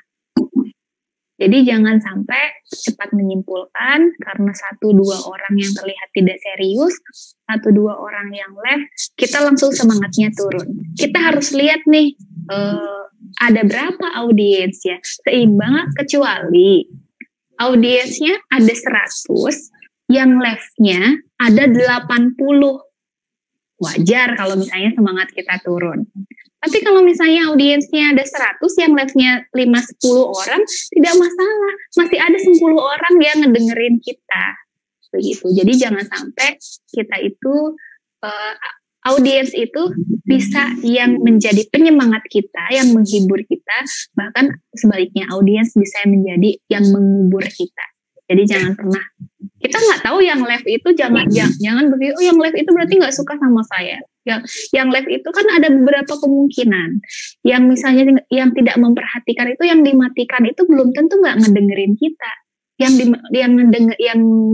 Jadi jangan sampai cepat menyimpulkan karena 1-2 orang yang terlihat tidak serius, 1-2 orang yang left, kita langsung semangatnya turun. Kita harus lihat nih, ada berapa audiens ya, seimbang, kecuali audiensnya ada 100, yang leftnya ada 80. Wajar kalau misalnya semangat kita turun. Tapi kalau misalnya audiensnya ada 100, yang live-nya 5-10 orang, tidak masalah. Masih ada 10 orang yang ngedengerin kita. Begitu. Jadi jangan sampai kita itu, audiens itu bisa yang menjadi penyemangat kita, yang menghibur kita, bahkan sebaliknya audiens bisa menjadi yang mengubur kita. Jadi jangan pernah, kita nggak tahu yang live itu jangan begitu. Yang live itu berarti nggak suka sama saya. Yang live itu kan ada beberapa kemungkinan. Yang misalnya yang tidak memperhatikan itu, yang dimatikan itu belum tentu nggak ngedengerin kita. Yang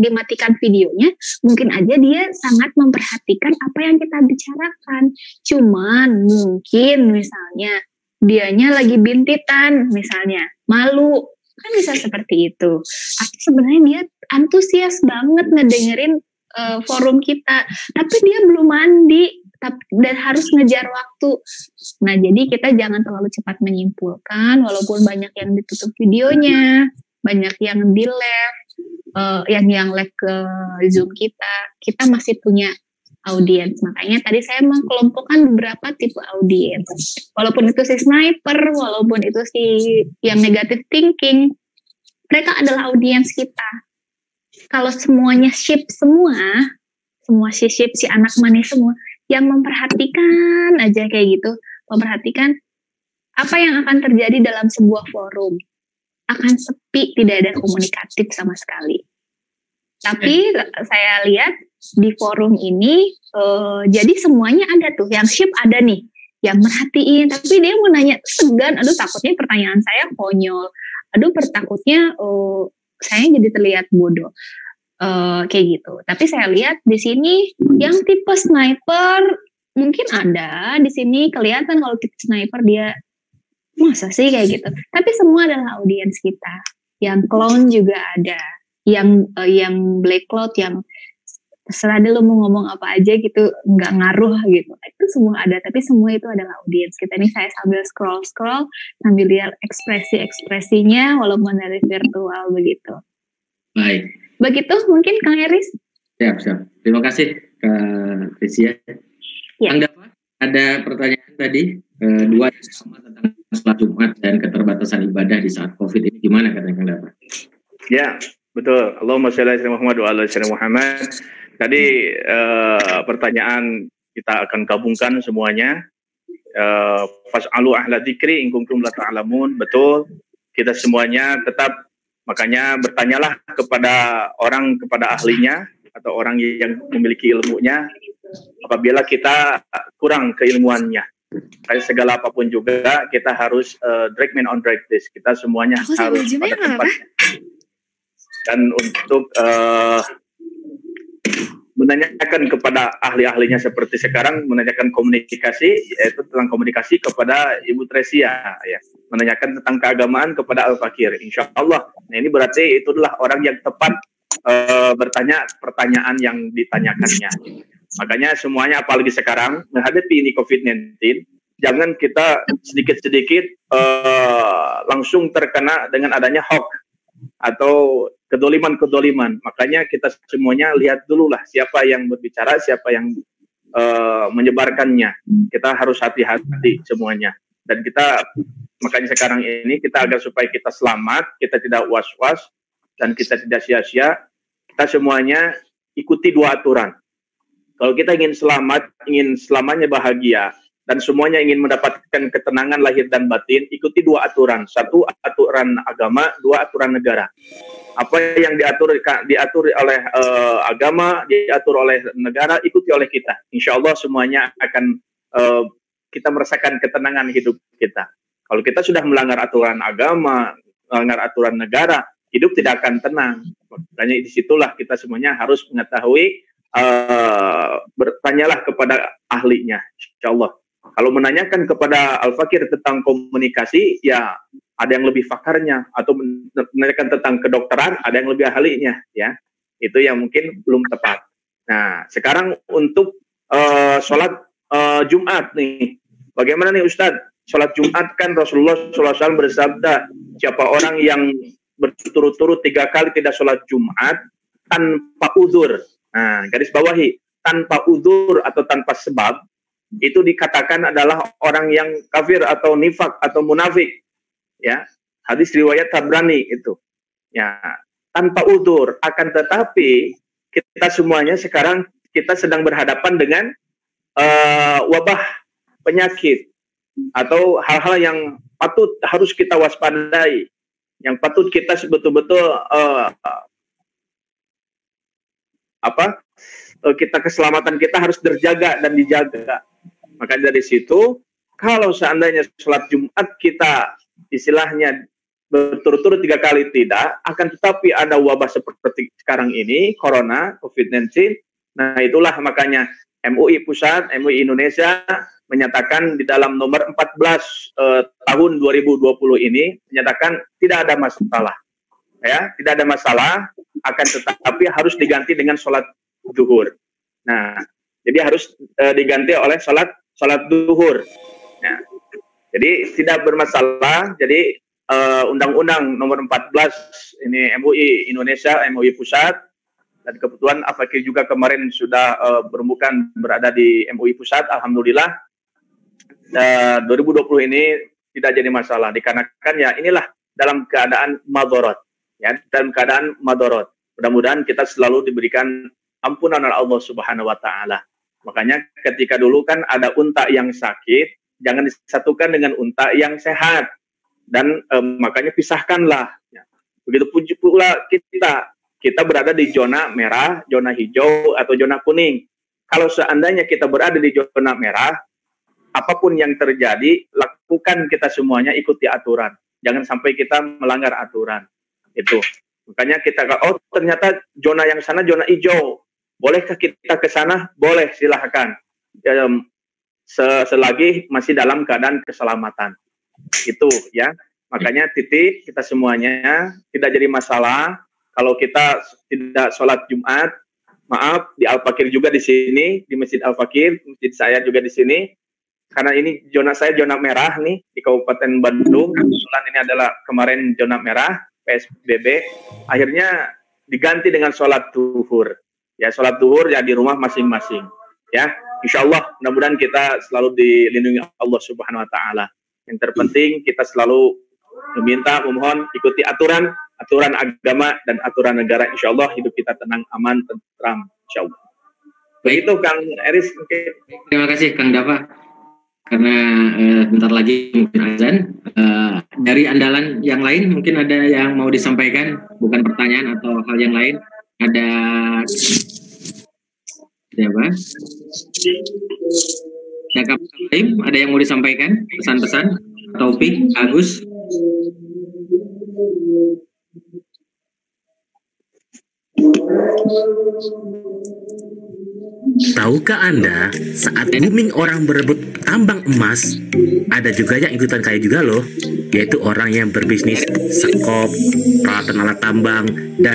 dimatikan videonya mungkin aja dia sangat memperhatikan apa yang kita bicarakan. Cuman mungkin misalnya dianya lagi bintitan, misalnya malu. Kan bisa seperti itu. Atau sebenarnya dia antusias banget ngedengerin forum kita, tapi dia belum mandi dan harus ngejar waktu. Nah, jadi kita jangan terlalu cepat menyimpulkan, walaupun banyak yang ditutup videonya, banyak yang di live, yang live ke Zoom kita masih punya audiens. Makanya tadi saya mengkelompokkan beberapa tipe audiens. Walaupun itu si sniper, walaupun itu si yang negative thinking, mereka adalah audiens kita. Kalau semuanya ship semua si ship, si anak manis semua, yang memperhatikan aja kayak gitu, memperhatikan apa yang akan terjadi dalam sebuah forum, akan sepi, tidak ada komunikatif sama sekali. Tapi saya lihat di forum ini, jadi semuanya ada tuh, yang ship ada nih, yang merhatiin, tapi dia mau nanya segan, aduh takutnya pertanyaan saya konyol, aduh takutnya saya jadi terlihat bodoh, kayak gitu. Tapi saya lihat di sini yang tipe sniper mungkin ada di sini, kelihatan kalau tipe sniper dia masa sih kayak gitu. Tapi semua adalah audiens kita. Yang clown juga ada, yang black cloud, yang terserah deh lo mau ngomong apa aja gitu, nggak ngaruh gitu. Itu semua ada, tapi semua itu adalah audiens kita. Ini saya sambil scroll sambil lihat ekspresinya walaupun dari virtual begitu. Baik. Begitu mungkin Kang Eris. Siap. Terima kasih Kak Rizia. Ya. Kang Dafa, ada pertanyaan tadi, 2 yang sama tentang sholat Jumat dan keterbatasan ibadah di saat COVID ini, gimana katanya Kang Dafa? Ya, betul. Allahumma sholli ala Muhammad wa ala ali Muhammad. Tadi pertanyaan kita akan gabungkan semuanya. Fas'alu ahla dzikri in kuntum la ta'lamun. Betul. Kita semuanya tetap, makanya bertanyalah kepada ahlinya atau orang yang memiliki ilmunya apabila kita kurang keilmuannya. Kayak segala apapun juga kita harus drag man on drag this. Kita semuanya harus pada tempatnya. dan untuk menanyakan kepada ahli-ahlinya seperti sekarang, menanyakan komunikasi, yaitu tentang komunikasi kepada Ibu Tresia, ya, menanyakan tentang keagamaan kepada Al-Fakir, insya Allah. Nah, ini berarti itu adalah orang yang tepat bertanya pertanyaan yang ditanyakannya. Makanya semuanya, apalagi sekarang menghadapi ini COVID-19, jangan kita sedikit-sedikit langsung terkena dengan adanya hoax atau kedoliman. Makanya kita semuanya lihat dulu lah siapa yang berbicara, siapa yang menyebarkannya. Kita harus hati-hati semuanya. Dan kita, makanya sekarang ini kita agar supaya kita selamat, kita tidak was-was, dan kita tidak sia-sia, kita semuanya ikuti 2 aturan. Kalau kita ingin selamat, ingin selamanya bahagia, dan semuanya ingin mendapatkan ketenangan lahir dan batin, ikuti 2 aturan. 1 aturan agama, 2 aturan negara. Apa yang diatur oleh agama, diatur oleh negara, ikuti oleh kita. Insya Allah semuanya akan kita merasakan ketenangan hidup kita. Kalau kita sudah melanggar aturan agama, melanggar aturan negara, hidup tidak akan tenang. Makanya disitulah kita semuanya harus mengetahui, bertanyalah kepada ahlinya, insya Allah. Kalau menanyakan kepada Al-Fakir tentang komunikasi, ya ada yang lebih fakarnya, atau menanyakan tentang kedokteran, ada yang lebih ahlinya, ya. Itu yang mungkin belum tepat. Nah, sekarang untuk sholat Jumat nih, bagaimana nih Ustadz? Sholat Jumat kan Rasulullah SAW bersabda, siapa orang yang berturut-turut 3 kali tidak sholat Jumat tanpa uzur. Nah, garis bawahi, tanpa uzur atau tanpa sebab, itu dikatakan adalah orang yang kafir atau nifak atau munafik, ya. Hadis riwayat Tabrani itu, ya, tanpa uzur. Akan tetapi kita semuanya sekarang kita sedang berhadapan dengan wabah penyakit atau hal-hal yang patut harus kita waspadai, yang patut kita betul-betul kita keselamatan kita harus terjaga dan dijaga. Maka dari situ, kalau seandainya sholat Jumat kita istilahnya berturut-turut 3 kali tidak, akan tetapi ada wabah seperti sekarang ini, Corona, COVID-19, nah itulah makanya MUI Pusat, MUI Indonesia menyatakan di dalam nomor 14 tahun 2020 ini, menyatakan tidak ada masalah. Ya, tidak ada masalah, akan tetapi harus diganti dengan sholat zuhur. Nah, jadi harus diganti oleh sholat zuhur. Nah, jadi tidak bermasalah. Jadi Undang-Undang nomor 14 ini MUI Indonesia, MUI Pusat, dan kebetulan Al-Fakir juga kemarin sudah berada di MUI Pusat, alhamdulillah. 2020 ini tidak jadi masalah, dikarenakan ya inilah dalam keadaan madorot, ya, dalam keadaan madorot. Mudah-mudahan kita selalu diberikan ampunan oleh Allah Subhanahu wa Ta'ala. Makanya ketika dulu kan ada unta yang sakit, jangan disatukan dengan unta yang sehat. Dan makanya pisahkanlah. Ya. Begitu pula kita berada di zona merah, zona hijau, atau zona kuning. Kalau seandainya kita berada di zona merah, apapun yang terjadi, lakukan kita semuanya ikuti aturan. Jangan sampai kita melanggar aturan. Itu. Makanya kita, oh ternyata zona yang sana zona hijau. Bolehkah kita ke sana? Boleh, silahkan. Selagi masih dalam keadaan keselamatan. Itu ya. Makanya titik kita semuanya tidak jadi masalah kalau kita tidak sholat Jumat. Maaf, di Al-Fakir juga di sini, di Masjid Al-Fakir, masjid saya juga di sini. Karena ini zona saya zona merah nih di Kabupaten Bandung. Kebetulan ini adalah kemarin zona merah PSBB. Akhirnya diganti dengan sholat zuhur. Ya, sholat zuhur ya di rumah masing-masing. Ya, insya Allah mudah-mudahan kita selalu dilindungi Allah Subhanahu Wa Taala. Yang terpenting kita selalu memohon ikuti aturan agama dan aturan negara. Insya Allah hidup kita tenang, aman, tentram. Insya Allah. Begitu Kang Eris. Terima kasih Kang Dafa. Karena bentar lagi mungkin azan. Dari andalan yang lain mungkin ada yang mau disampaikan, bukan pertanyaan atau hal yang lain. Ada apa? Ada yang mau disampaikan? Pesan-pesan? Taufik, Agus? Tahukah Anda, saat booming orang berebut tambang emas, ada juga yang ikutan kaya juga loh, yaitu orang yang berbisnis sekop, peralatan alat tambang, dan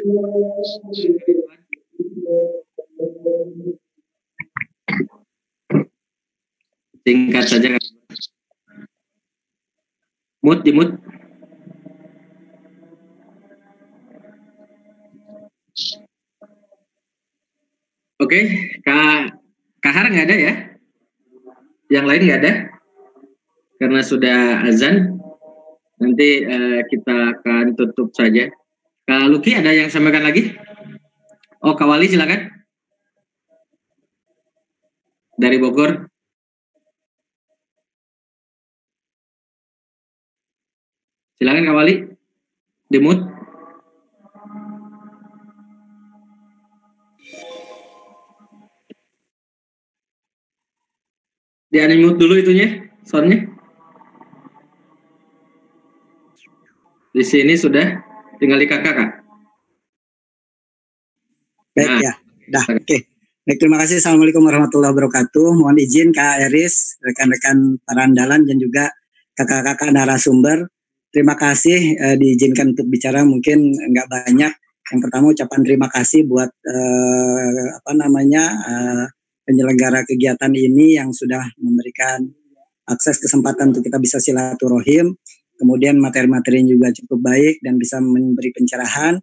singkat saja. Dimut. Oke, Kak Kahar nggak ada ya? Yang lain nggak ada? Karena sudah azan, nanti kita akan tutup saja. Kak Luki ada yang sampaikan lagi? Oh, Kak Wali silakan. Dari Bogor. Silakan Kak Wali. Dimut. Di-unmute dulu itunya, soundnya. Di sini sudah, tinggal di kakak, Kak. Baik, ya. Dah, oke. Baik, terima kasih. Assalamualaikum warahmatullahi wabarakatuh. Mohon izin Kak Eris, rekan-rekan para andalan, dan juga kakak-kakak narasumber. Terima kasih diizinkan untuk bicara, mungkin nggak banyak. Yang pertama ucapan terima kasih buat penyelenggara kegiatan ini yang sudah memberikan akses kesempatan untuk kita bisa silaturahim. Kemudian materi-materi juga cukup baik dan bisa memberi pencerahan.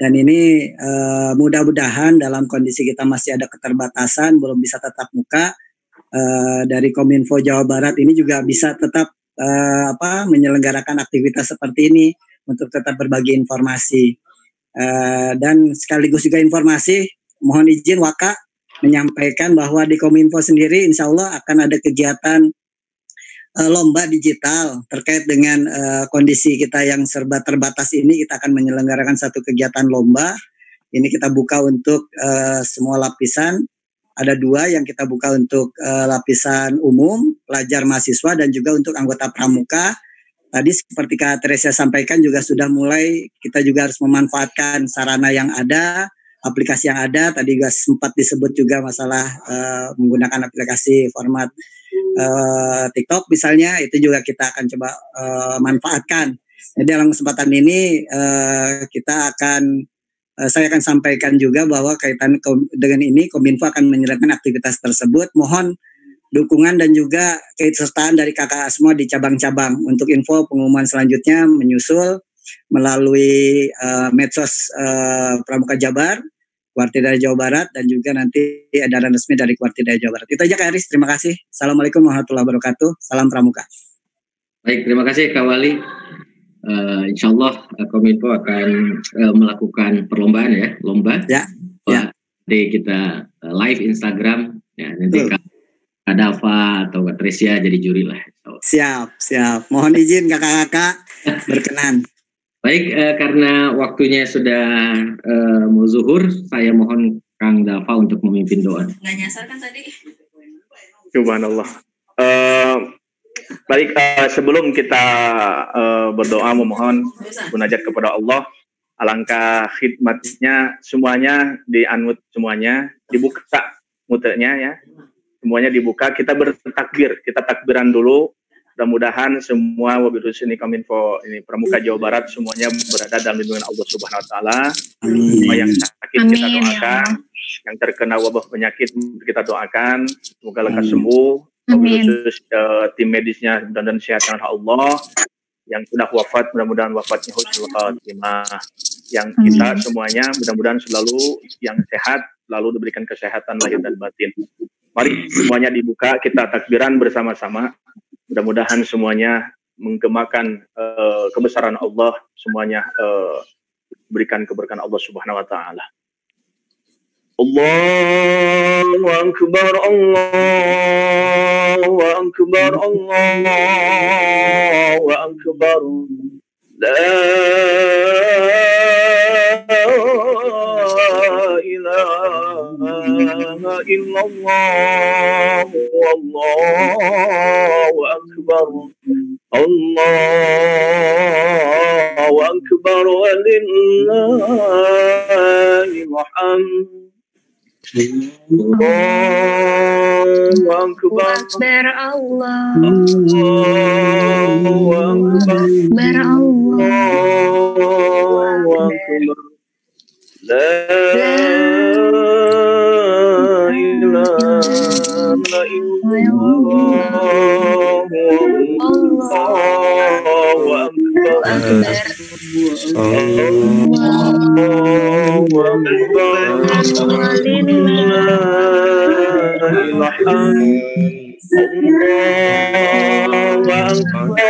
Dan ini mudah-mudahan dalam kondisi kita masih ada keterbatasan, belum bisa tatap muka, dari Kominfo Jawa Barat ini juga bisa tetap menyelenggarakan aktivitas seperti ini untuk tetap berbagi informasi. Dan sekaligus juga informasi, mohon izin Waka menyampaikan bahwa di Kominfo sendiri insya Allah akan ada kegiatan lomba digital terkait dengan kondisi kita yang serba terbatas ini. Kita akan menyelenggarakan satu kegiatan lomba. Ini kita buka untuk semua lapisan. Ada 2 yang kita buka untuk lapisan umum, pelajar mahasiswa, dan juga untuk anggota pramuka. Tadi seperti Kak Teresia sampaikan juga sudah mulai, kita juga harus memanfaatkan sarana yang ada, aplikasi yang ada. Tadi juga sempat disebut juga masalah menggunakan aplikasi format TikTok misalnya, itu juga kita akan coba manfaatkan. Jadi dalam kesempatan ini saya akan sampaikan juga bahwa kaitan dengan ini Kominfo akan menyerahkan aktivitas tersebut. Mohon dukungan dan juga keikutsertaan dari kakak semua di cabang-cabang. Untuk info pengumuman selanjutnya menyusul melalui medsos Pramuka Jabar, Kuartida Jawa Barat, dan juga nanti edaran resmi dari Kuartida Jawa Barat. Itu aja Kak Aris, terima kasih. Assalamualaikum warahmatullahi wabarakatuh. Salam Pramuka. Baik, terima kasih Kak Wali. Insya Allah Kominfo akan melakukan perlombaan ya, lomba. Ya. Nanti kita live Instagram. Ya, nanti Kak Dava atau Kak Tresia jadi juri lah. Siap. Mohon izin kakak-kakak berkenan. Baik, karena waktunya sudah mau zuhur, saya mohon Kang Dava untuk memimpin doa. Nggak nyasar kan tadi? Subhanallah. Baik, sebelum kita berdoa memohon munajat kepada Allah, alangkah khidmatnya semuanya di-unmute, semuanya dibuka mutenya ya. Semuanya dibuka, kita bertakbir, kita takbiran dulu. Mudah-mudahan semua wabil ini Kominfo ini Pramuka Jawa Barat semuanya berada dalam lindungan Allah Subhanahu wa taala. Semua yang sakit kita doakan, yang terkena wabah penyakit kita doakan, semoga lekas sembuh. Khusus tim medisnya dan sehat Allah. Yang sudah wafat mudah-mudahan wafatnya husnul khatimah. Yang kita semuanya mudah-mudahan selalu yang sehat, lalu diberikan kesehatan lahir dan batin. Mari semuanya dibuka, kita takbiran bersama-sama. Mudah-mudahan semuanya menggemakan kebesaran Allah, semuanya berikan keberkahan Allah Subhanahu wa taala. Allahu akbar, Allahu akbar, Allahu akbar. La ilaha illallah, wallahu akbar. Allahu akbar, walillahi والحمد الله أكبر أكبر الله أكبر الله أكبر لا إله إلا الله الله أكبر الله أكبر ولله الحمد الله أكبر الله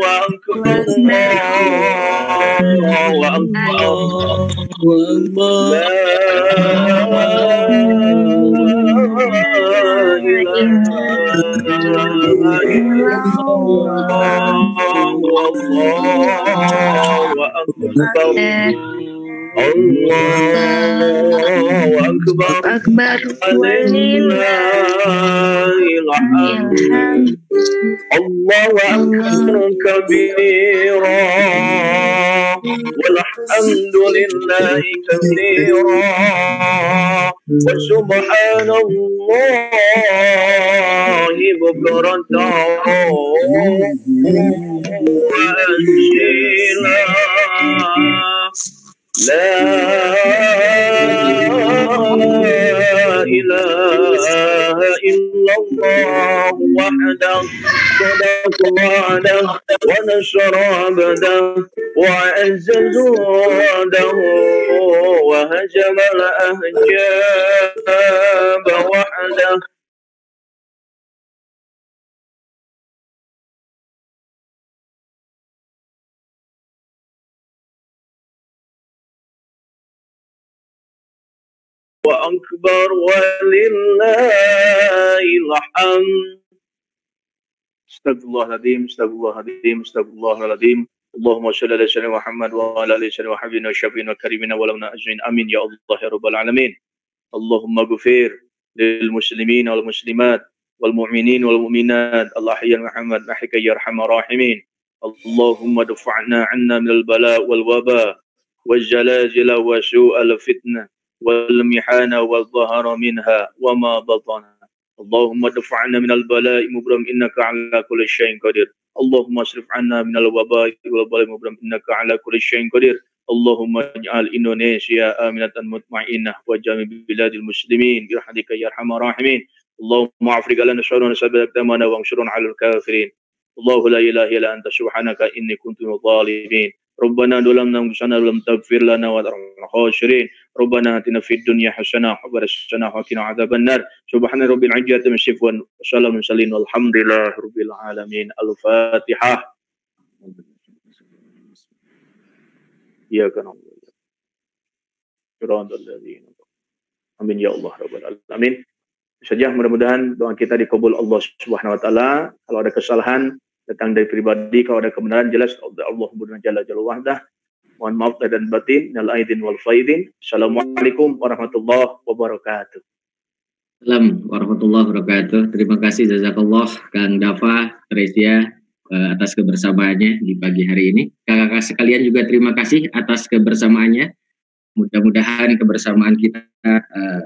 أكبر الله أكبر لا إله إلا الله والله أكبر الله أكبر ولله الحمد الله أكبر كبيرا والحمد لله كثيرا وسبحان الله بكرة وأصيلا لا إله إلا الله وحده صدق وعده ونصر عبده وعز جنده وهزم الأحزاب وحده وأكبر ولله الحمد استغفر الله العظيم استغفر الله العظيم استغفر الله العظيم اللهم صل على سيدنا محمد وعلى آل سيدنا وحبيبنا وشفيعنا وكريمنا ولونا أجمعين آمين يا الله يا رب العالمين اللهم اغفر للمسلمين والمسلمات والمؤمنين والمؤمنات الأحياء محمد نحيك يا أرحم الراحمين اللهم ادفعنا عنا من البلاء والوباء والزلازل وسوء الفتنة والمحان والظهر منها وما بطن اللهم ادفعنا من البلاء مبرم إنك على كل شيء قدير اللهم اصرف عنا من الوباء والبلاء مبرم إنك على كل شيء قدير اللهم اجعل إندونيسيا آمنة مطمئنة وجميع بلاد المسلمين برحمتك يا أرحم الراحمين اللهم أفرغ لنا شرورنا وثبت أقدامنا وانصرنا على الكافرين الله لا إله إلا أنت سبحانك إني كنت من الظالمين ربنا ظلمنا أنفسنا ولم تغفر لنا وترحمنا خاشعين ربنا آتنا في الدنيا حسنة وفي الآخرة وقنا عذاب النار سبحان رب العزة عما يصفون وسلام على المرسلين والحمد لله رب العالمين الفاتحة إياك نعبد صراط الذين amin ya Allah rabbal alamin. Saja mudah-mudahan doa kita dikabul Allah Subhanahu wa taala. Kalau ada kesalahan datang dari pribadi, kalau ada kebenaran jelas Allah Jalla Jalla wahdah. Mohon maaf dan batin, minal aidin wal faidin. Assalamualaikum warahmatullahi wabarakatuh. Assalamualaikum warahmatullahi wabarakatuh. Terima kasih jazakallah Kang Dafa, Teresia atas kebersamaannya di pagi hari ini. Kakak-kakak sekalian juga terima kasih atas kebersamaannya. Mudah-mudahan kebersamaan kita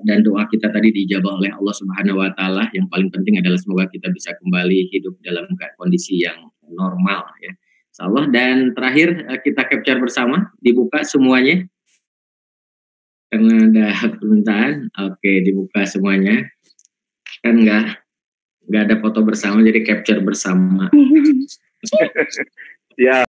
dan doa kita tadi dijabah oleh Allah Subhanahu wa taala. Yang paling penting adalah semoga kita bisa kembali hidup dalam kondisi yang normal ya. Insyaallah. Dan terakhir kita capture bersama, dibuka semuanya. Karena ada permintaan. Oke, dibuka semuanya. Kan enggak ada foto bersama jadi capture bersama. Ya.